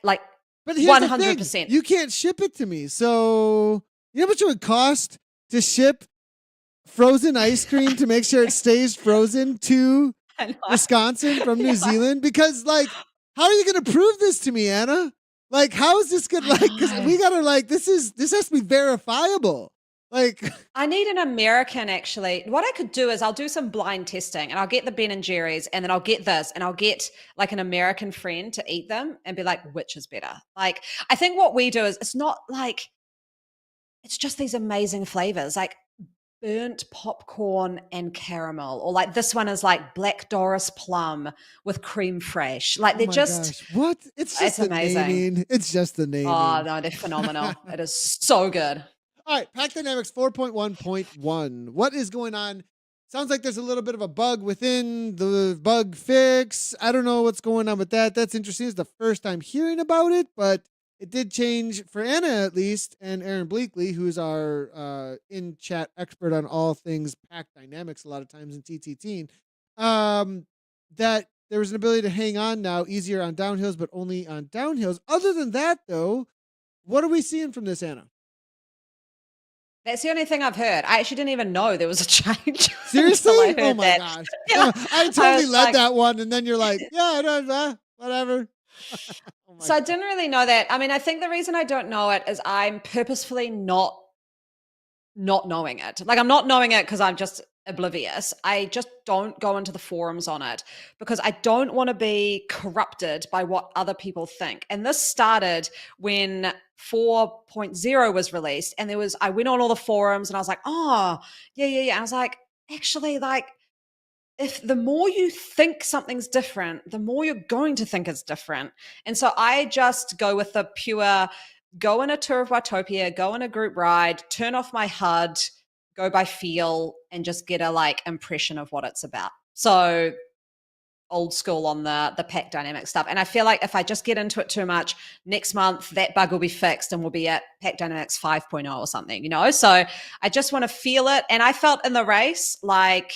like But here's the thing. 100%. You can't ship it to me. So you know how much it would cost to ship frozen ice cream to make sure it stays frozen to I know. Wisconsin from New Yeah. Zealand? Because like, how are you going to prove this to me, Anna? Like, how is this good? I Like, because know. we got to like, this has to be verifiable. Like, I need an American actually. What I could do is I'll do some blind testing and I'll get the Ben and Jerry's and then I'll get this and I'll get like an American friend to eat them and be like, which is better? Like, I think what we do is it's not like, it's just these amazing flavors like burnt popcorn and caramel, or like this one is like black Doris plum with creme fraiche. Like oh they're my just, gosh, what? It's just it's the amazing. naming. It's just the naming. Oh no, they're phenomenal. It is so good. All right, Pack Dynamics 4.1.1. What is going on? Sounds like there's a little bit of a bug within the bug fix. I don't know what's going on with that. That's interesting. It's the first time hearing about it, but it did change for Anna at least, and Aaron Bleakley, who's our in-chat expert on all things Pack Dynamics a lot of times in TT that there was an ability to hang on now easier on downhills, but only on downhills. Other than that, though, what are we seeing from this, Anna? That's the only thing I've heard. I actually didn't even know there was a change. Seriously? until I heard Oh my that. gosh. Yeah. I totally was led like- that one, and then you're like, yeah, whatever. Oh my So I God. didn't really know that. I mean, I think the reason I don't know it is I'm purposefully not knowing it. Like I'm not knowing it because I'm just oblivious. I just don't go into the forums on it because I don't want to be corrupted by what other people think. And this started when 4.0 was released, and I went on all the forums and I was like, oh, yeah. I was like, actually, like, if the more you think something's different, the more you're going to think it's different. And so I just go with the pure go on a tour of Watopia, go on a group ride, turn off my HUD, go by feel, and just get a like impression of what it's about. So old school on the pack dynamic stuff. And I feel like if I just get into it too much, next month that bug will be fixed and we'll be at pack dynamics 5.0 or something, you know? So I just want to feel it. And I felt in the race like,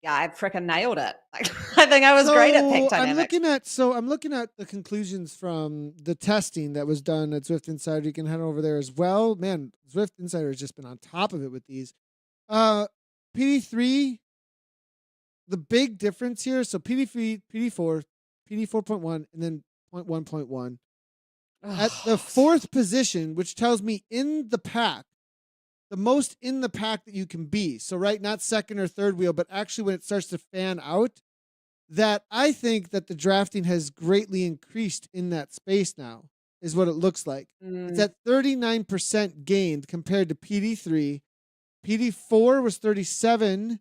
yeah, I freaking nailed it. Like, I think I was great at pack dynamics. I'm looking at the conclusions from the testing that was done at Zwift Insider. You can head over there as well. Man, Zwift Insider has just been on top of it with these. PD3, the big difference here. So PD3, PD4, PD4.1, and then 0.1.1. At the fourth position, which tells me in the pack, the most in the pack that you can be. So right, not second or third wheel, but actually when it starts to fan out, that I think that the drafting has greatly increased in that space now, is what it looks like. It's at 39% gained compared to PD3. PD4 was 37,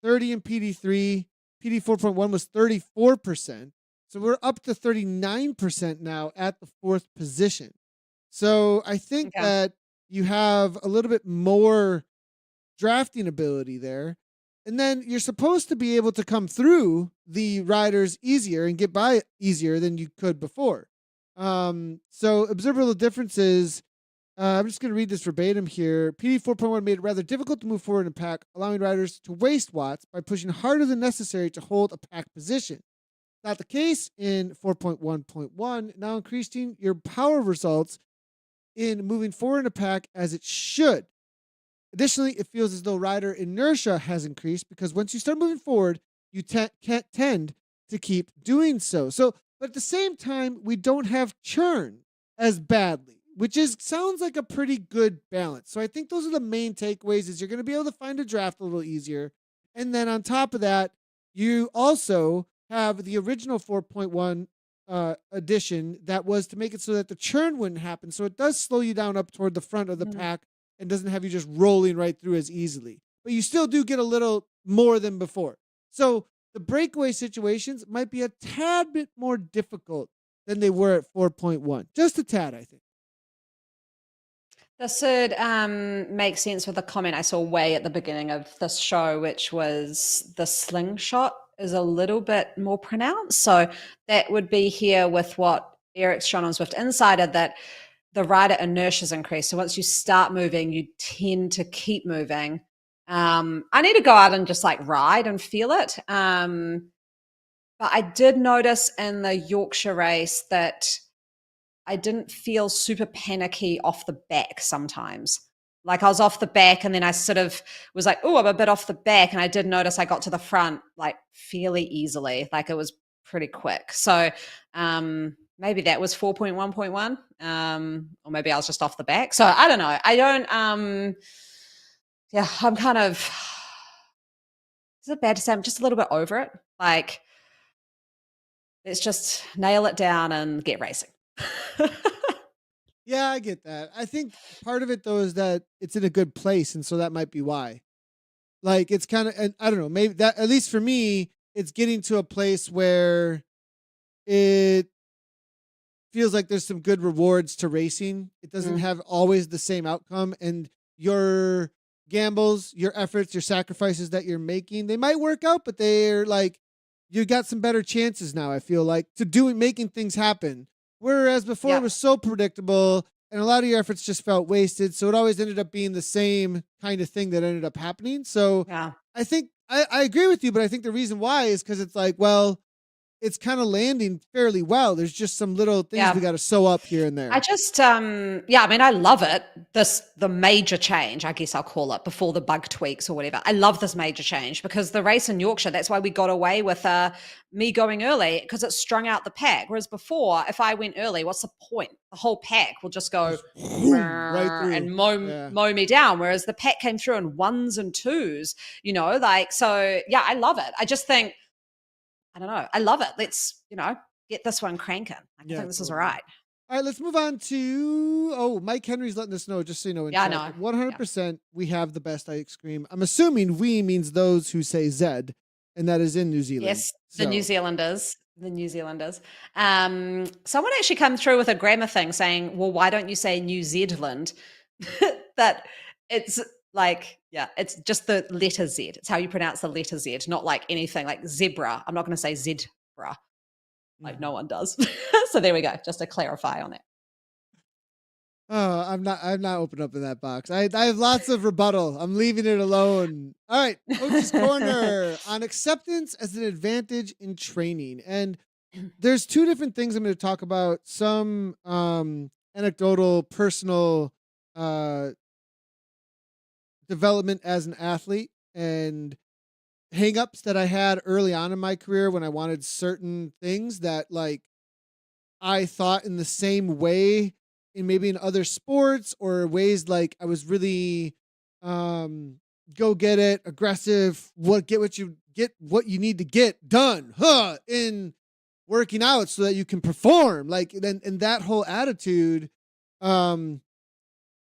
30 in PD3. PD4.1 was 34%. So we're up to 39% now at the fourth position. So I think that you have a little bit more drafting ability there. And then you're supposed to be able to come through the riders easier and get by easier than you could before. So observable differences. I'm just going to read this verbatim here. PD 4.1 made it rather difficult to move forward in a pack, allowing riders to waste watts by pushing harder than necessary to hold a pack position. Not the case in 4.1.1, now increasing your power results in moving forward in a pack as it should. Additionally, it feels as though rider inertia has increased because once you start moving forward, you can't tend to keep doing so. But at the same time, we don't have churn as badly, which sounds like a pretty good balance. So I think those are the main takeaways: is you're going to be able to find a draft a little easier. And then on top of that, you also have the original 4.1 edition that was to make it so that the churn wouldn't happen. So it does slow you down up toward the front of the pack and doesn't have you just rolling right through as easily. But you still do get a little more than before. So the breakaway situations might be a tad bit more difficult than they were at 4.1. Just a tad, I think. This would make sense with a comment I saw way at the beginning of this show, which was the slingshot is a little bit more pronounced. So that would be here with what Eric's shown on Zwift Insider, that the rider inertia is increased. So once you start moving, you tend to keep moving. I need to go out and just like ride and feel it. But I did notice in the Yorkshire race that I didn't feel super panicky off the back sometimes. Like I was off the back and then I sort of was like, oh, I'm a bit off the back. And I did notice I got to the front like fairly easily. Like it was pretty quick. So maybe that was 4.1.1. Or maybe I was just off the back. So I don't know. I'm kind of, is it bad to say I'm just a little bit over it? Like, let's just nail it down and get racing. Yeah, I get that. I think part of it though is that it's in a good place, and so that might be why. Like it's kind of, and I don't know, maybe that, at least for me, it's getting to a place where it feels like there's some good rewards to racing. It doesn't have always the same outcome, and your gambles, your efforts, your sacrifices that you're making, they might work out, but they're like, you got some better chances now, I feel like, to making things happen. Whereas before it was so predictable and a lot of your efforts just felt wasted. So it always ended up being the same kind of thing that ended up happening. So I think I agree with you, but I think the reason why is because it's like, well, it's kind of landing fairly well. There's just some little things we got to sew up here and there. I just, I mean, I love it. The major change, I guess I'll call it, before the bug tweaks or whatever. I love this major change because the race in Yorkshire, that's why we got away with me going early, because it strung out the pack. Whereas before, if I went early, what's the point? The whole pack will just go right through and mow me down. Whereas the pack came through in ones and twos, you know, like, so yeah, I love it. I just think, I don't know. I love it. Let's, get this one cranking. I think this is all right. All right, let's move on to Mike Henry's letting us know, just so you know, in Yeah, I chat, know. that Yeah. 100% we have the best ice cream. I'm assuming we means those who say Zed, and that is in New Zealand. Yes, the New So, Zealanders. The New Zealanders. Someone actually come through with a grammar thing saying, "Well, why don't you say New Zealand?" That it's like, yeah, it's just the letter Z. It's how you pronounce the letter Z, not like anything like zebra. I'm not going to say zebra, like no mhm. one does. So there we go. Just to clarify on it. Oh, I'm not opening up in that box. I have lots of rebuttal. I'm leaving it alone. All right, Coach's Corner on acceptance as an advantage in training. And there's two different things I'm going to talk about. Some anecdotal, personal uh, development as an athlete, and hangups that I had early on in my career when I wanted certain things that like I thought in the same way in maybe in other sports, or ways like I was really um go get it, aggressive, what you need to get done, in working out so that you can perform. Like then and that whole attitude, um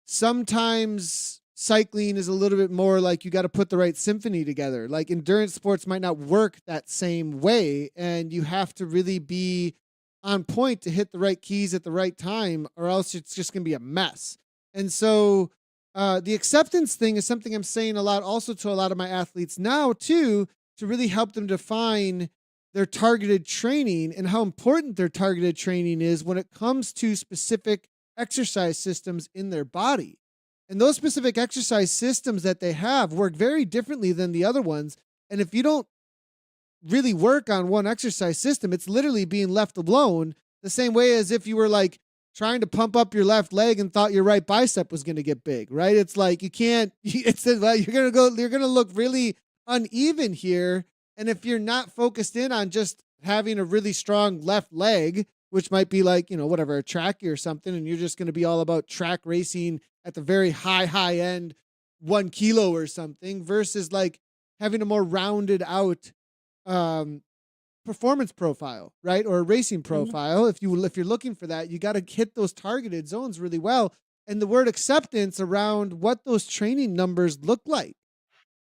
sometimes cycling is a little bit more like you got to put the right symphony together. Like endurance sports might not work that same way, and you have to really be on point to hit the right keys at the right time, or else it's just going to be a mess. And so, the acceptance thing is something I'm saying a lot also to a lot of my athletes now, too, to really help them define their targeted training and how important their targeted training is when it comes to specific exercise systems in their body. And those specific exercise systems that they have work very differently than the other ones. And if you don't really work on one exercise system, it's literally being left alone, the same way as if you were like trying to pump up your left leg and thought your right bicep was going to get big, right? It's like you can't, it's well, you're going to look really uneven here. And if you're not focused in on just having a really strong left leg, which might be like, whatever, a tracky or something, and you're just going to be all about track racing at the very high end, 1 kilo or something, versus like having a more rounded out um, performance profile, right? Or a racing Mhm. profile. If you're looking for that, you got to hit those targeted zones really well. And the word acceptance around what those training numbers look like.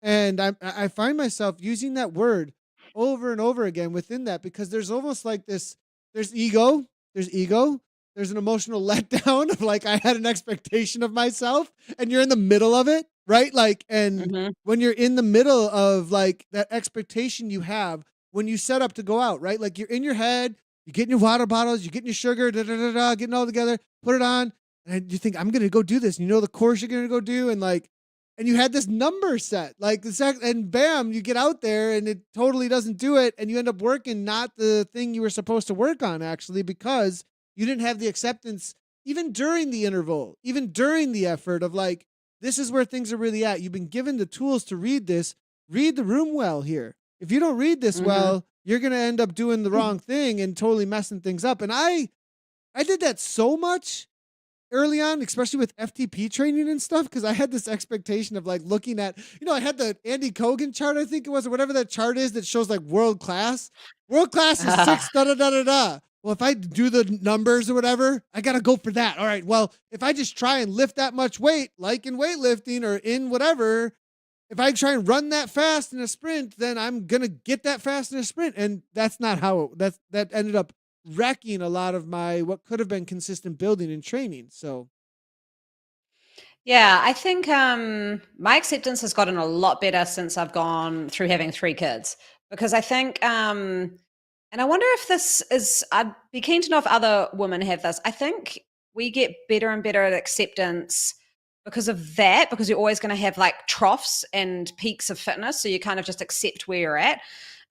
And I find myself using that word over and over again within that, because there's almost like this, there's ego, there's ego, there's an emotional letdown of like I had an expectation of myself, and you're in the middle of it, right? Like, and Mhm. when you're in the middle of like that expectation you have when you set up to go out, right? Like you're in your head, you're getting your water bottles, you're getting your sugar, getting all together, put it on, and you think I'm gonna go do this. And you know the course you're gonna go do, and like, and you had this number set, like and bam, you get out there and it totally doesn't do it, and you end up working not the thing you were supposed to work on, actually, because you didn't have the acceptance even during the interval, even during the effort of like, this is where things are really at. You've been given the tools to read this, read the room well here. If you don't read this Mhm. well, you're going to end up doing the wrong thing and totally messing things up. And I did that so much early on, especially with FTP training and stuff, because I had this expectation of like looking at, I had the Andy Kogan chart, I think it was, or whatever that chart is that shows like world class. World class is six, da da da da da. Well, if I do the numbers or whatever, I got to go for that. All right. Well, if I just try and lift that much weight, like in weightlifting or in whatever, if I try and run that fast in a sprint, then I'm gonna get that fast in a sprint, and that's not how that ended up wrecking a lot of my what could have been consistent building and training. So, Yeah, I think my acceptance has gotten a lot better since I've gone through having 3 kids, because I think, and I wonder if this is, I'd be keen to know if other women have this. I think we get better and better at acceptance because of that, because you're always going to have like troughs and peaks of fitness. So you kind of just accept where you're at.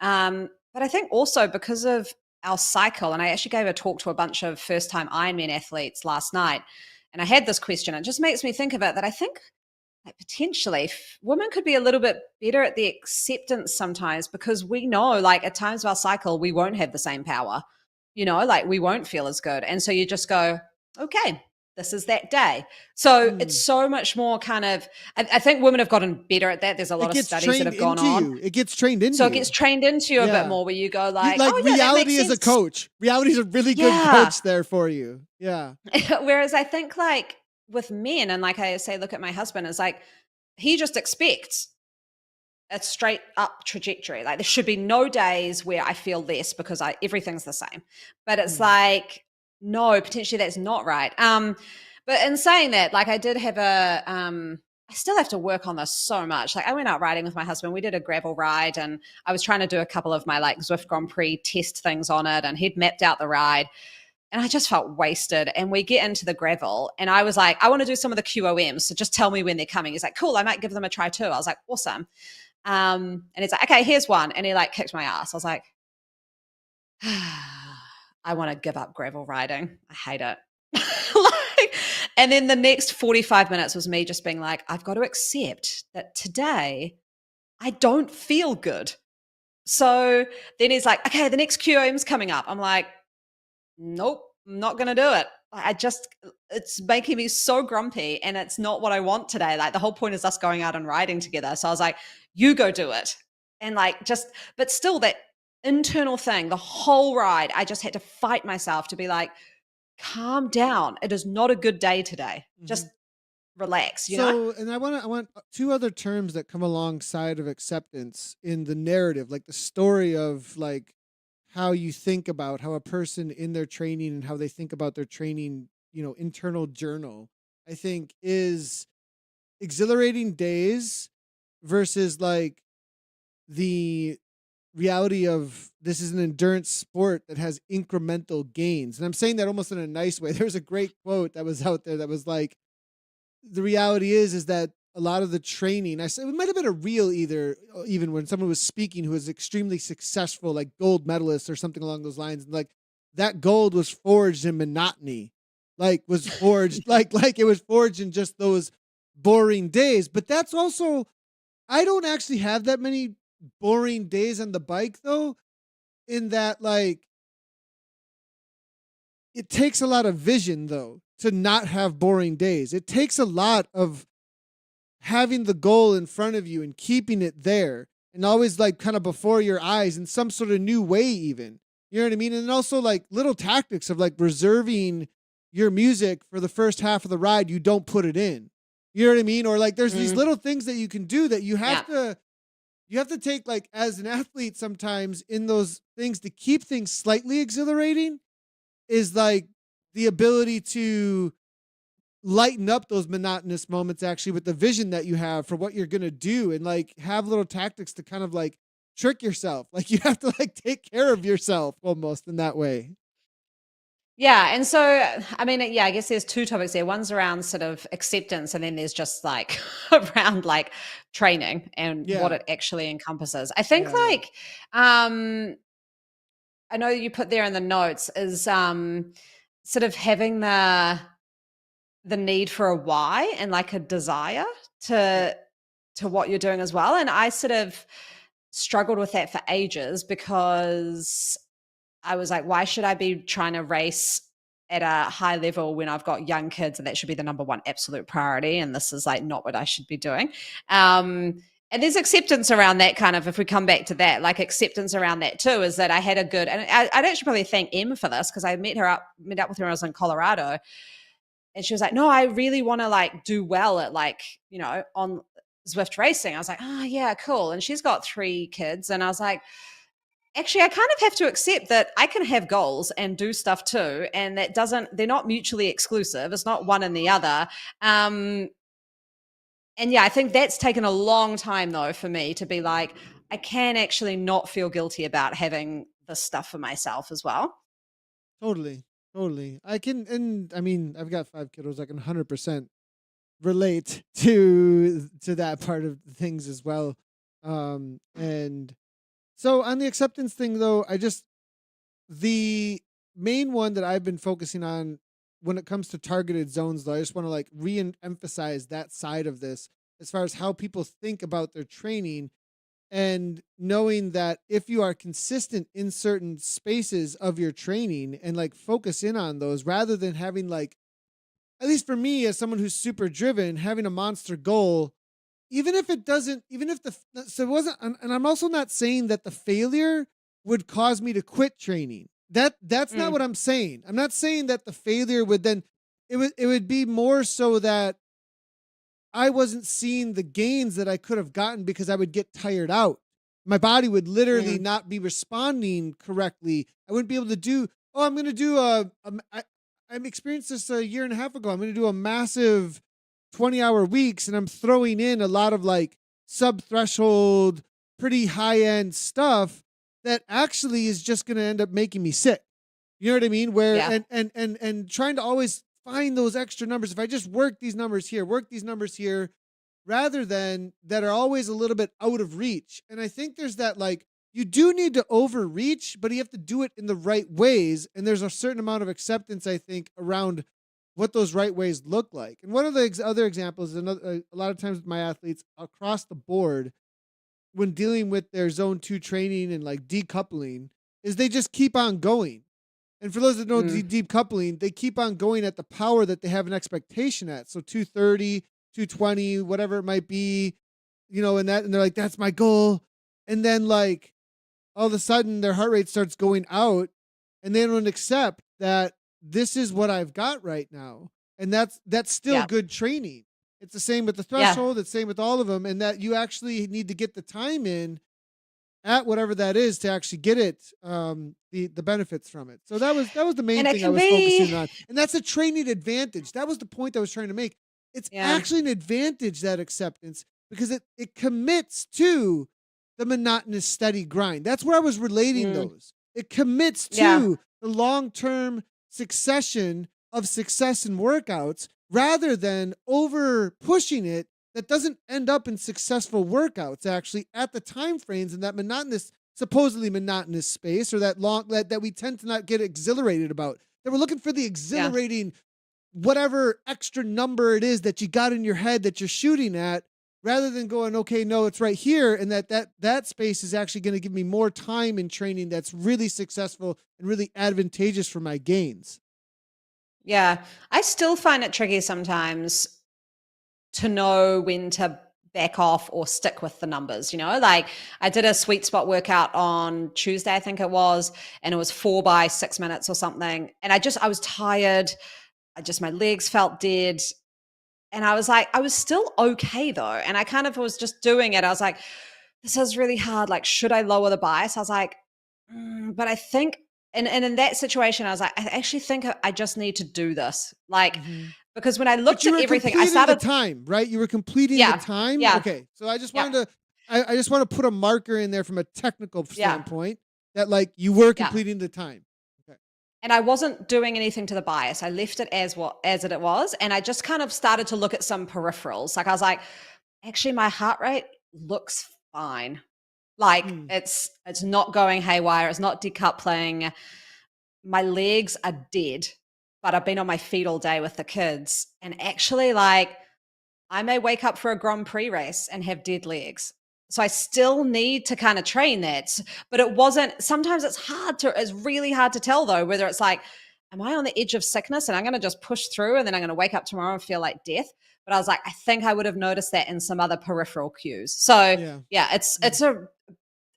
But I think also because of our cycle, and I actually gave a talk to a bunch of first time Ironman athletes last night. And I had this question. It just makes me think of it, that I think like potentially women could be a little bit better at the acceptance sometimes, because we know like at times of our cycle we won't have the same power, like we won't feel as good, and so you just go, okay, this is that day. So it's Mm. so much more kind of, I think women have gotten better at that. There's a It lot of gets studies that trained have gone into on. you. It gets trained into So it gets you. trained into you a bit Yeah. more where you go You like, like oh yeah, that makes reality is a sense. coach. Reality is a really good Yeah. coach there for you. Yeah. Whereas I think like with men, and like I say, look at my husband, is like, he just expects a straight up trajectory. Like there should be no days where I feel less because everything's the same. But it's Mm. like, no, potentially that's not right. But in saying that, like I did have I still have to work on this so much. Like I went out riding with my husband. We did a gravel ride and I was trying to do a couple of my like Zwift Grand Prix test things on it, and he'd mapped out the ride. And I just felt wasted. And we get into the gravel, and I was like, I want to do some of the QOMs. So just tell me when they're coming. He's like, cool, I might give them a try too. I was like, awesome. And he's like, okay, here's one. And he like kicked my ass. I was like, I want to give up gravel riding. I hate it. Like, and then the next 45 minutes was me just being like, I've got to accept that today I don't feel good. So then he's like, okay, the next QOM's coming up. I'm like, nope, I'm not going to do it. It's making me so grumpy, and it's not what I want today. Like the whole point is us going out and riding together. So I was like, you go do it. And like, but still that internal thing, the whole ride, I just had to fight myself to be like, calm down. It is not a good day today. Just Mhm. relax, you know? So, and I want two other terms that come alongside of acceptance in the narrative, like the story of like how you think about how a person in their training and how they think about their training, internal journal, I think is exhilarating days versus like the reality of this is an endurance sport that has incremental gains. And I'm saying that almost in a nice way. There's a great quote that was out there that was like, the reality is that a lot of the training, I said it might have been a reel even when someone was speaking who was extremely successful, like gold medalist or something along those lines. And like that gold was forged in monotony, like was forged, like it was forged in just those boring days. But that's also, I don't actually have that many boring days on the bike though, in that like it takes a lot of vision though to not have boring days. It takes a lot of having the goal in front of you and keeping it there and always like kind of before your eyes in some sort of new way even. You know what I mean? And also like little tactics of like reserving your music for the first half of the ride, you don't put it in. You know what I mean? Or like there's these Mm, little things that you can do that yeah. you have to take like as an athlete sometimes in those things to keep things slightly exhilarating is like the ability to lighten up those monotonous moments actually with the vision that you have for what you're going to do and like have little tactics to kind of like trick yourself. Like you have to like take care of yourself almost in that way. Yeah. And so, I mean, yeah, I guess there's two topics there. One's around sort of acceptance, and then there's just like around like training and what Yeah. it actually encompasses. I think Yeah. like, I know you put there in the notes is sort of having the need for a why and like a desire Yeah. to what you're doing as well. And I sort of struggled with that for ages because I was like, why should I be trying to race at a high level when I've got young kids, and that should be the number one absolute priority? And this is like not what I should be doing. And there's acceptance around that kind of, if we come back to that, like acceptance around that too, is that I had a good, and I'd actually probably thank Em for this because I met up with her when I was in Colorado. And she was like, no, I really want to like do well at like, on Zwift racing. I was like, oh yeah, cool. And she's got 3 kids. And I was like, actually, I kind of have to accept that I can have goals and do stuff too. And they're not mutually exclusive. It's not one and the other. Um, and yeah, I think that's taken a long time though for me to be like, I can actually not feel guilty about having this stuff for myself as well. Totally. Totally. I can, and I mean, I've got 5 kiddos. I can 100% relate to that part of things as well. And so on the acceptance thing though, the main one that I've been focusing on when it comes to targeted zones, though, I just want to like re-emphasize that side of this as far as how people think about their training and knowing that if you are consistent in certain spaces of your training and like focus in on those rather than having like at least for me, as someone who's super driven, having a monster goal, even if it doesn't, even if so it wasn't, and I'm also not saying that the failure would cause me to quit training. That's not Mm, what I'm saying. I'm not saying that the failure would then, it would be more so that I wasn't seeing the gains that I could have gotten because I would get tired out. My body would literally mm, not be responding correctly. I wouldn't be able to do, oh, I'm going to do I experienced this a year and a half ago. I'm going to do a massive 20-hour weeks, and I'm throwing in a lot of like sub threshold, pretty high end stuff that actually is just going to end up making me sick. You know what I mean? Where yeah. and trying to always find those extra numbers. If I just work these numbers here, rather than that are always a little bit out of reach. And I think there's that, like, you do need to overreach, but you have to do it in the right ways. And there's a certain amount of acceptance, I think, around what those right ways look like. And one of the other examples, a lot of times with my athletes across the board, when dealing with their zone 2 training and like decoupling, is they just keep on going. And for those that know Mm, deep coupling, they keep on going at the power that they have an expectation at. So 230, 220, whatever it might be, and they're like, that's my goal. And then like all of a sudden their heart rate starts going out, and they don't accept that this is what I've got right now. And that's still yeah. good training. It's the same with the Yeah. threshold, it's the same with all of them, and that you actually need to get the time in at whatever that is to actually get it, the benefits from it. So that was the main And it thing I can was focusing be, on, and that's a training advantage. That was the point I was trying to make. It's yeah. actually an advantage, that acceptance, because it commits to the monotonous steady grind. That's where I was relating Mm, those. It commits yeah. to the long-term succession of success in workouts rather than over pushing it, that doesn't end up in successful workouts actually at the time frames in that monotonous, supposedly monotonous space, or that long that we tend to not get exhilarated about. That we're looking for the Yeah. exhilarating whatever extra number it is that you got in your head that you're shooting at, rather than going, okay, no, it's right here, and that space is actually going to give me more time in training that's really successful and really advantageous for my gains. Yeah. I still find it tricky sometimes to know when to back off or stick with the numbers, like I did a sweet spot workout on Tuesday, I think it was, and it was 4 by 6 minutes or something. And I was tired. My legs felt dead. And I was like, I was still okay though. And I kind of was just doing it. I was like, this is really hard. Like, should I lower the bias? I was like, but I think, and in that situation, I was like, I actually think I just need to do this. Like, Mm-hmm. because when I But looked you at were everything, I completing the started, time, right? You were completing the yeah, time. yeah, Okay. So I just yeah, wanted to I just want to put a marker in there from a technical yeah, standpoint that like you were yeah. completing the time. Okay. And I wasn't doing anything to the bias. I left it as it was, and I just kind of started to look at some peripherals. Like I was like, actually, my heart rate looks fine. Like Mm. it's not going haywire. It's not decoupling. My legs are dead, but I've been on my feet all day with the kids, and actually, like I may wake up for a Grand Prix race and have dead legs. So I still need to kind of train that. But it wasn't, sometimes it's really hard to tell though, whether it's like, am I on the edge of sickness and I'm going to just push through and then I'm going to wake up tomorrow and feel like death? But I was like, I think I would have noticed that in some other peripheral cues. So Yeah. yeah, Mm.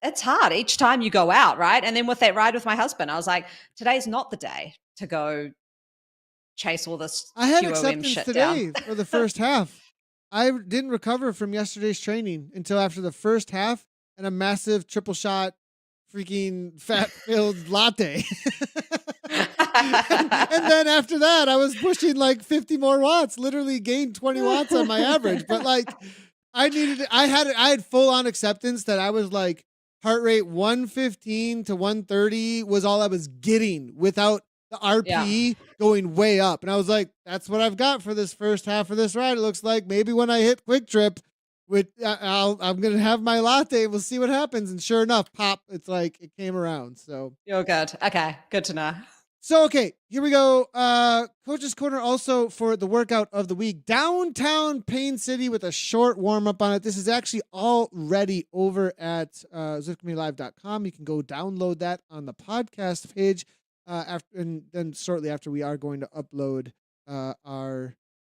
it's hard each time you go out, right? And then with that ride with my husband, I was like, today's not the day to go chase all this I had QOM acceptance shit down. today for the first half. I didn't recover from yesterday's training until after the first half and a massive triple shot freaking fat filled latte. And then after that, I was pushing like 50 more watts, literally gained 20 watts on my average. But like I had full on acceptance that I was like heart rate 115 to 130 was all I was getting without the Yeah. RPE going way up. And I was like, that's what I've got for this first half of this ride. It looks like maybe when I hit quick trip, I'm going to have my latte. We'll see what happens. And sure enough, pop, it's like it came around. You're good. Okay, good to know. So okay, here we go. Coach's Corner also for the workout of the week. Downtown Pain City with a short warm-up on it. This is actually already over at ZwiftCommunityLive.com. You can go download that on the podcast page. And then shortly after, we are going to upload our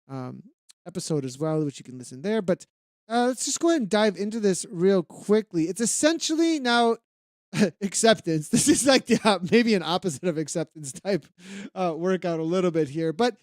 um, episode as well, which you can listen there. But let's just go ahead and dive into this real quickly. It's essentially now acceptance. This is like maybe an opposite of acceptance type workout a little bit here, but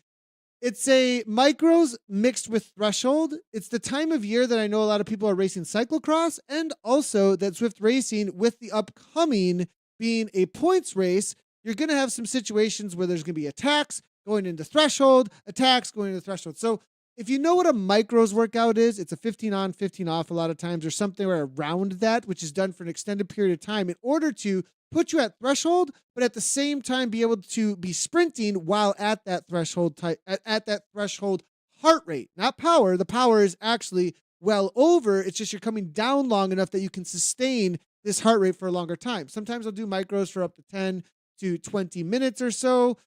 it's a micros mixed with threshold. It's the time of year that I know a lot of people are racing cyclocross, and also that Zwift racing, with the upcoming being a points race, you're going to have some situations where there's going to be attacks going into threshold, attacks going into threshold. So if you know what a micros workout is, it's a 15 on, 15 off a lot of times, or something around that, which is done for an extended period of time in order to put you at threshold, but at the same time be able to be sprinting while at that threshold at that threshold heart rate, not power. The power is actually well over. It's just you're coming down long enough that you can sustain this heart rate for a longer time. Sometimes I'll do micros for up to 10 to 20 minutes or so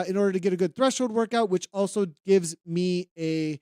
in order to get a good threshold workout, which also gives me a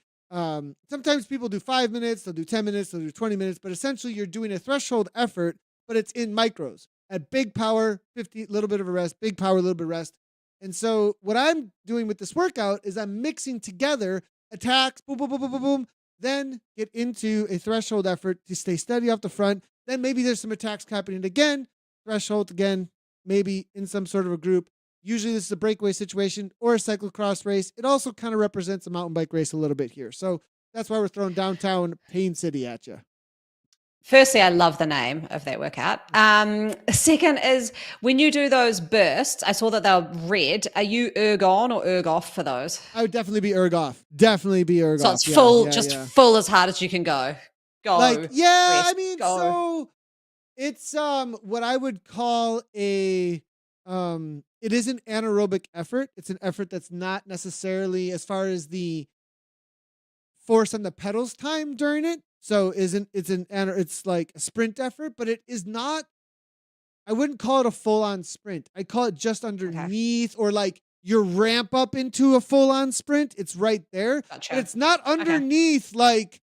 sometimes people do 5 minutes, they'll do 10 minutes, they'll do 20 minutes, but essentially you're doing a threshold effort, but it's in micros. At big power, 50, little bit of a rest, big power, a little bit of rest. And so what I'm doing with this workout is I'm mixing together attacks, boom, boom, boom, boom, boom, boom, then get into a threshold effort to stay steady off the front. Then maybe there's some attacks happening again, threshold again, maybe in some sort of a group. Usually this is a breakaway situation or a cyclocross race. It also kind of represents a mountain bike race a little bit here. So that's why we're throwing downtown Pain City at you. Firstly, I love the name of that workout. Second is when you do those bursts, I saw that they're red. Are you erg on or erg off for those? I would definitely be erg off. Definitely be erg so off. So it's full, full as hard as you can go. Go. Like, yeah, rest, I mean, go. so it's what I would call a it is an anaerobic effort. It's an effort that's not necessarily, as far as the force on the pedals time during it. So it's like a sprint effort, but it is not, I wouldn't call it a full on sprint. I call it just underneath, or like your ramp up into a full on sprint. It's right there. Gotcha. But it's not underneath, like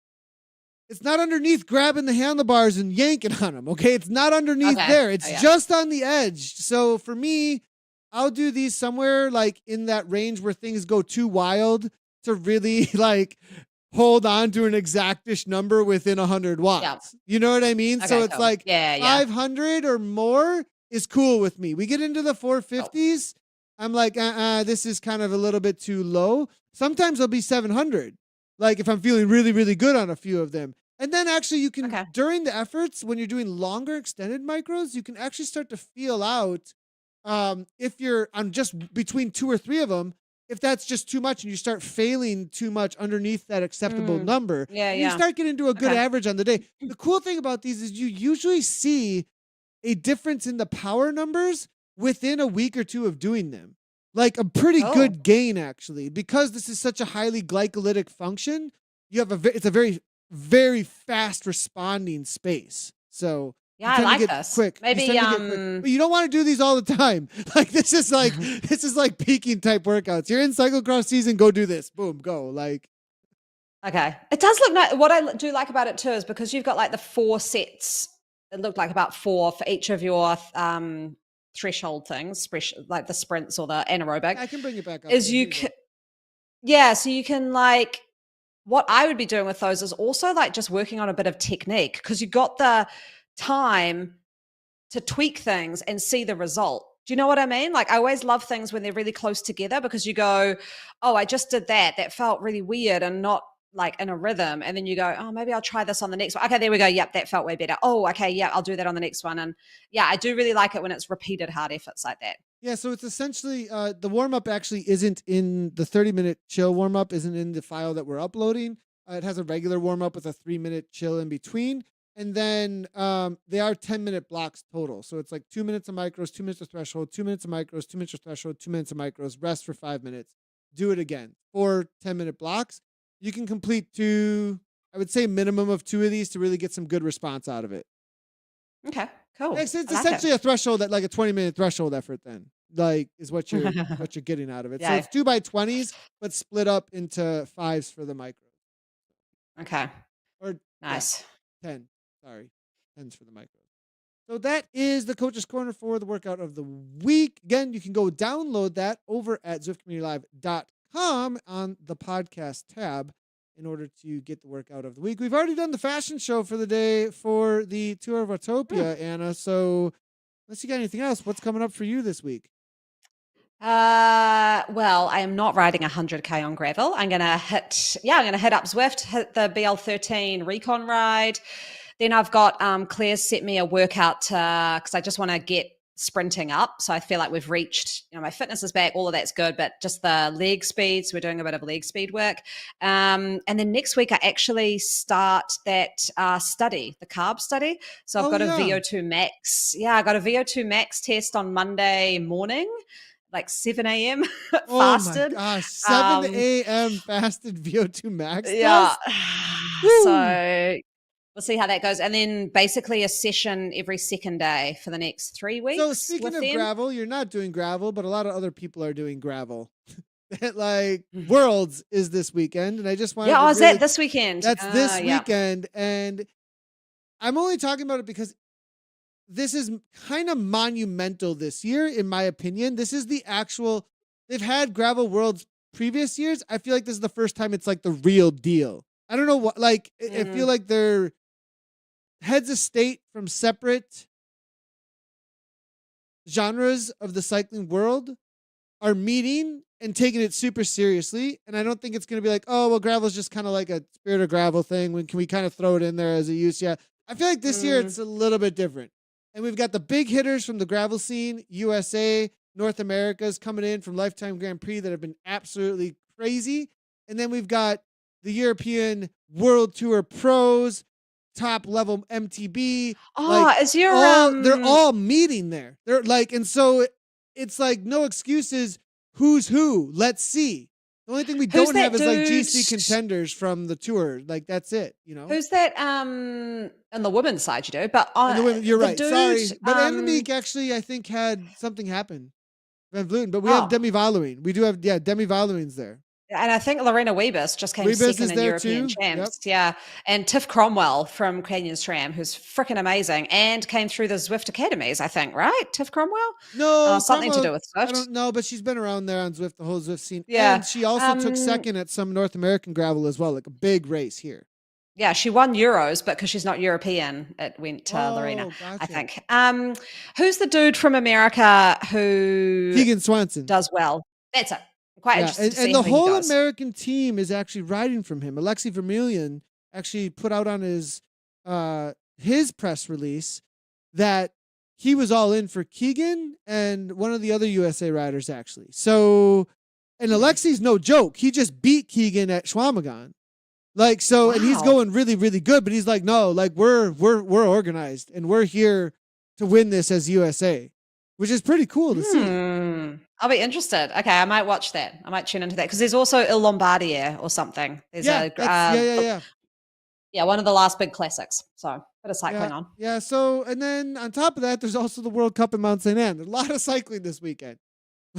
it's not underneath grabbing the handlebars and yanking on them. Okay. It's not underneath there. It's just on the edge. So for me, I'll do these somewhere like in that range where things go too wild to really like hold on to an exactish number within 100 watts. Yeah. You know what I mean? Okay, so it's like 500 or more is cool with me. We get into the 450s. I'm like, this is kind of a little bit too low. Sometimes it'll be 700. Like if I'm feeling really, really good on a few of them. And then actually you can, during the efforts, when you're doing longer extended micros, you can actually start to feel out if you're on just between 2 or 3 of them, if that's just too much and you start failing too much underneath that acceptable number, you start getting to a good average on the day. The cool thing about these is you usually see a difference in the power numbers within a week or 2 of doing them. Like a pretty good gain, actually, because this is such a highly glycolytic function. You have it's a very, very fast responding space. So yeah, I like this. Quick. Maybe but you don't want to do these all the time. Like this is like peaking type workouts. You're in cyclocross season, go do this. Boom, go. Like okay. It does look nice. What I do like about it too is because you've got like the 4 sets. It looked like about 4 for each of your threshold things, like the sprints or the anaerobic. I can bring it back up. So you can like, what I would be doing with those is also like just working on a bit of technique, because you got the time to tweak things and see the result. Do you know what I mean? Like I always love things when they're really close together, because you go, oh, I just did that felt really weird and not like in a rhythm. And then you go, oh, maybe I'll try this on the next one. Okay, there we go. Yep, that felt way better. Oh, okay, yeah, I'll do that on the next one. And yeah, I do really like it when it's repeated hard efforts like that. Yeah, so it's essentially the warm-up actually isn't in the 30-minute chill warm-up, isn't in the file that we're uploading. It has a regular warm-up with a 3-minute chill in between. And then they are 10-minute blocks total. So it's like 2 minutes of micros, 2 minutes of threshold, 2 minutes of micros, 2 minutes of threshold, 2 minutes of micros, rest for 5 minutes. Do it again. 4 10-minute blocks. You can complete 2, I would say minimum of 2 of these to really get some good response out of it. Okay, cool. It's essentially a threshold, that like a 20-minute threshold effort then. Like is what you're getting out of it. So it's 2 by 20s, but split up into 5s for the micros. Okay. Or nice. 10. Sorry. 10s for the micros. So that is the Coach's Corner for the workout of the week. Again, you can go download that over at ZwiftCommunityLive.com. roundup.com on the podcast tab in order to get the workout of the week. We've already done the fashion show for the day for the tour of Watopia, Anna. So unless you got anything else, what's coming up for you this week? Well, I am not riding 100K on gravel. I'm gonna hit up Zwift, hit the BL13 recon ride. Then I've got Claire's set me a workout because I just want to get sprinting up. So I feel like we've reached, my fitness is back, all of that's good, but just the leg speed. So we're doing a bit of leg speed work. And then next week I actually start that study, the carb study. So I've got a VO2 max. Yeah, I got a VO2 max test on Monday morning, like 7 a.m. fasted. Oh my gosh, 7 a.m. fasted VO2 max test? Yeah. So we'll see how that goes. And then basically a session every second day for the next 3 weeks. So speaking of gravel, you're not doing gravel, but a lot of other people are doing gravel. Like Worlds is this weekend, and I just wanted to is that this weekend? That's this weekend, and I'm only talking about it because this is kind of monumental this year, in my opinion. This is the actual, they've had gravel Worlds previous years. I feel like this is the first time it's like the real deal. I don't know what, like, I feel like they're heads of state from separate genres of the cycling world are meeting and taking it super seriously. And I don't think it's going to be like, oh, well, gravel is just kind of like a Spirit of Gravel thing. When can we kind of throw it in there as a use? Yeah. I feel like this year it's a little bit different. And we've got the big hitters from the gravel scene, USA, North America's coming in from Lifetime Grand Prix that have been absolutely crazy. And then we've got the European World Tour pros, top level MTB. They're all meeting there. They're like, and so it's like no excuses. Who's who? Let's see. The only thing we don't have is like GC contenders from the tour. Like that's it, Who's that? On the women's side, you do, but on the women, you're right. Sorry, but Annemiek actually, I think, had something happen. Van Vleuten, but we have Demi Valuine. We do have Demi Valuine's there. And I think Lorena Wiebes just came second in European champs. Yep. Yeah. And Tiff Cromwell from Canyon SRAM, who's freaking amazing and came through the Zwift academies, I think, right? Tiff Cromwell? No. Something to do with Zwift. I don't know, but she's been around there on Zwift, the whole Zwift scene. Yeah. And she also took second at some North American gravel as well, like a big race here. Yeah, she won Euros, but because she's not European, it went to Lorena, gotcha. I think. Who's the dude from America who... Keegan Swanson. Does well. That's it. Quite interesting to see and the whole American team is actually riding from him. Alexei Vermeulen actually put out on his press release that he was all in for Keegan and one of the other USA riders actually. So, and Alexei's no joke. He just beat Keegan at Schwamagon. Like, so, and he's going really, really good, but he's like, no, like we're organized and we're here to win this as USA, which is pretty cool to see. I'll be interested. Okay, I might watch that. I might tune into that because there's also Il Lombardier or something. There's yeah, one of the last big classics. So bit of cycling on. Yeah. So, and then on top of that, there's also the World Cup in Mount Saint Anne. There's a lot of cycling this weekend.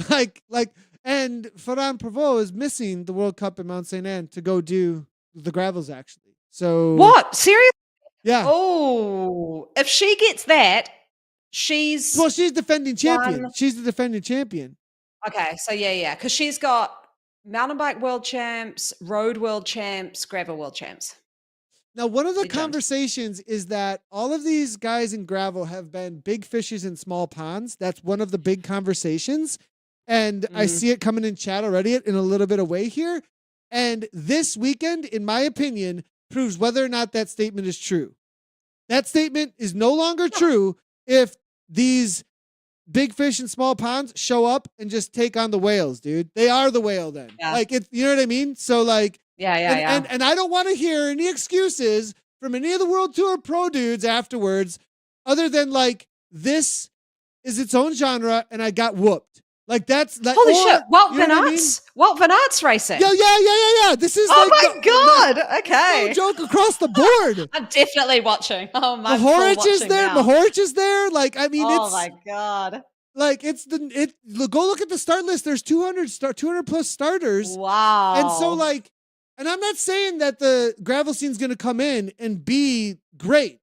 And Ferran Prevot is missing the World Cup in Mount Saint Anne to go do the gravels actually. So what? Seriously? Yeah. Oh, if she gets that, she's defending champion. She's the defending champion. Okay, so yeah, because she's got mountain bike world champs, road world champs, gravel world champs. Now, one of the conversations is that all of these guys in gravel have been big fishes in small ponds. That's one of the big conversations. And I see it coming in chat already in a little bit of way here. And this weekend, in my opinion, proves whether or not that statement is true. That statement is no longer true if these big fish in small ponds show up and just take on the whales, dude. They are the whale then. Yeah. Like, you know what I mean? So like, and I don't want to hear any excuses from any of the World Tour pro dudes afterwards, other than like, this is its own genre and I got whooped. Like that's like, holy shit. Walt Van Aert's racing. Yeah. This is my God. Okay. No joke across the board. I'm definitely watching. Oh my God. Mahorich is there. Like, I mean, oh my God. Like go look at the start list. There's 200 plus starters. Wow. And so like, and I'm not saying that the gravel scene's going to come in and be great.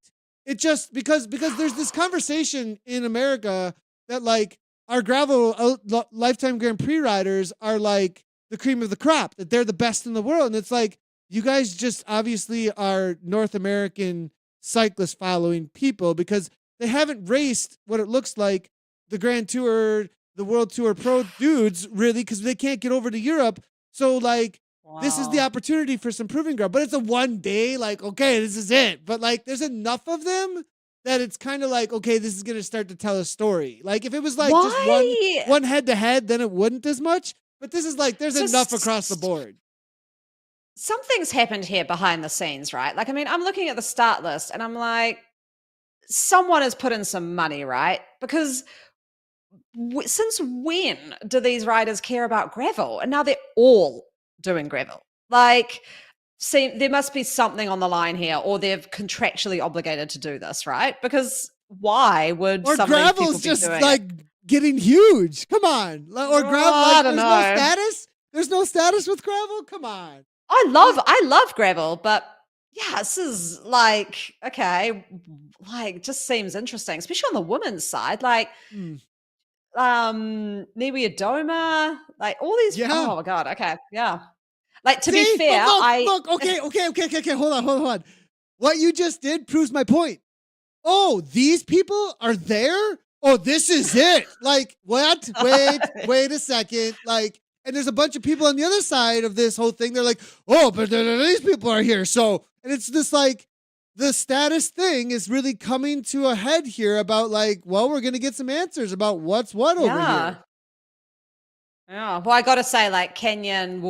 It just because there's this conversation in America that like, our gravel Lifetime Grand Prix riders are like, the cream of the crop, that they're the best in the world. And it's like, you guys just obviously are North American cyclist following people, because they haven't raced what it looks like the Grand Tour, the World Tour Pro dudes, really, because they can't get over to Europe. So like, this is the Wow. opportunity for some proving ground. But it's a one day, like, okay, this is it. But like, there's enough of them that it's kind of like, okay, this is gonna start to tell a story. Like, if it was like just Why? one head to head, then it wouldn't as much. But this is like, there's So enough across the board. something's happened here behind the scenes, right? Like, I mean, I'm looking at the start list and I'm like, someone has put in some money, right? Because since when do these riders care about gravel? And now they're all doing gravel. Like, see, there must be something on the line here, or they're contractually obligated to do this, right? Because why would Or some of these people gravel's be just doing it? like getting huge. Come on. Or gravel, Oh, I like don't there's no know. status. There's no status with gravel. Come on. I love gravel, but yeah, this is like, okay, like just seems interesting, especially on the women's side. Like Hmm. Doma, like all these, Yeah. oh my god, okay, yeah. Like to be See, but fair, look. Okay. Hold on. What you just did proves my point. Oh, these people are there? Oh, this is it. Like, what? Wait a second. Like, and there's a bunch of people on the other side of this whole thing. They're like, oh, but these people are here. So, and it's just like, the status thing is really coming to a head here about like, well, we're going to get some answers about what's what over yeah. here. Yeah. Well, I gotta say, like Kenyan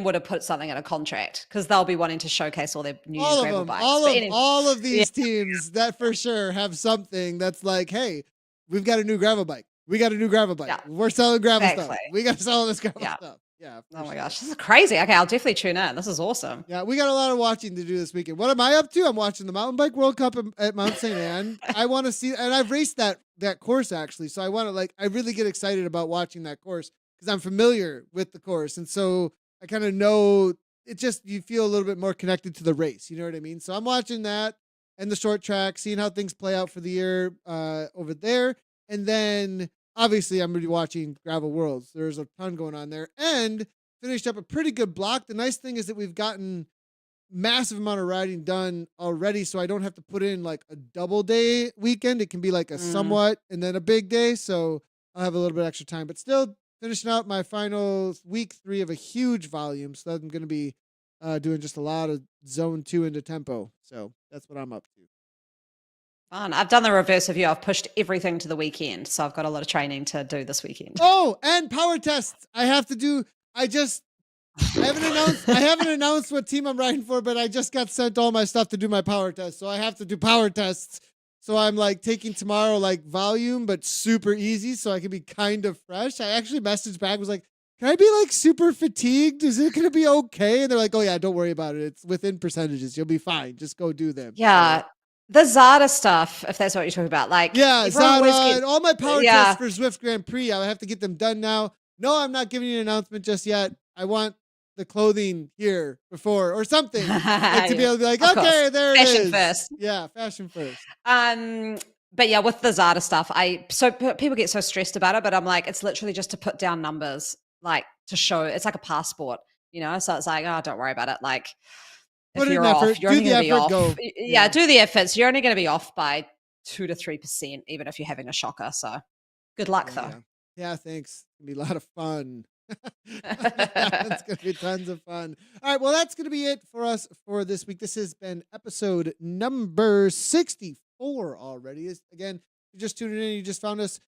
would have put something in a contract because they'll be wanting to showcase all their new All of gravel them, bikes. But anyway, all of yeah, these teams that for sure have something that's like, hey, we've got a new gravel bike. We got a new gravel bike. yeah, We're selling gravel stuff. exactly. We got to sell this gravel Yeah. stuff. Yeah, for Oh my sure. gosh, this is crazy. Okay, I'll definitely tune in. This is awesome. Yeah, we got a lot of watching to do this weekend. What am I up to? I'm watching the Mountain Bike World Cup at Mount St. Anne. I want to see, and I've raced that course actually, so I want to like, I really get excited about watching that course because I'm familiar with the course, and so I kind of know it. Just you feel a little bit more connected to the race. You know what I mean? So I'm watching that and the short track, seeing how things play out for the year over there, and then obviously I'm going to be watching Gravel Worlds. There's a ton going on there, and finished up a pretty good block. The nice thing is that we've gotten massive amount of riding done already, so I don't have to put in like a double day weekend. It can be like a Mm. somewhat and then a big day, so I'll have a little bit extra time. But still finishing out my final week 3 of a huge volume, so I'm going to be doing just a lot of zone 2 into tempo. So that's what I'm up to. Fun. I've done the reverse of you. I've pushed everything to the weekend, so I've got a lot of training to do this weekend. Oh, and power tests. I have to do. I haven't announced what team I'm riding for, but I just got sent all my stuff to do my power test. So I have to do power tests. So I'm like taking tomorrow like volume, but super easy, so I can be kind of fresh. I actually messaged back, was like, can I be like super fatigued? Is it gonna be okay? And they're like, oh yeah, don't worry about it. It's within percentages. You'll be fine. Just go do them. Yeah, So the Zada stuff, if that's what you're talking about. Like yeah, everyone always Zara gets, and all my power yeah, tests for Zwift Grand Prix. I have to get them done now. No, I'm not giving you an announcement just yet. I want the clothing here before or something. Like to be yeah, able to be like, of course, okay, there it fashion is. first. Yeah, fashion first. But yeah, with the Zada stuff, people get so stressed about it, but I'm like, it's literally just to put down numbers, like to show. It's like a passport, you know. So it's like, oh, don't worry about it. Like Put if in you're off, effort, you're do only the going to be effort, off. go. Yeah, Yeah. do the efforts. You're only going to be off by 2 to 3%, even if you're having a shocker. So good luck, Oh though. yeah. Yeah, thanks. It's gonna be a lot of fun. It's gonna be tons of fun. All right, well, that's gonna be it for us for this week. This has been episode number 64 already. Again, you're just tuning in, you just found us.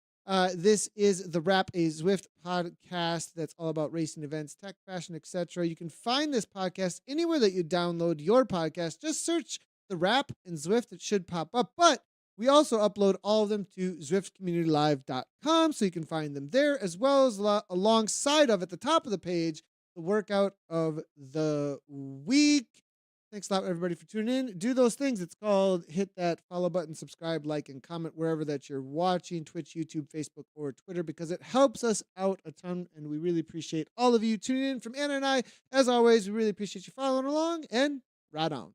This is the Wrap, a Zwift podcast that's all about racing events, tech, fashion, etc. You can find this podcast anywhere that you download your podcast. Just search the Wrap and Zwift; it should pop up. But we also upload all of them to ZwiftCommunityLive.com, so you can find them there, as well as alongside of at the top of the page, the workout of the week. Thanks a lot, everybody, for tuning in. Do those things. It's called hit that follow button, subscribe, like, and comment wherever that you're watching, Twitch, YouTube, Facebook, or Twitter, because it helps us out a ton, and we really appreciate all of you tuning in. From Anna and I, as always, we really appreciate you following along, and ride on.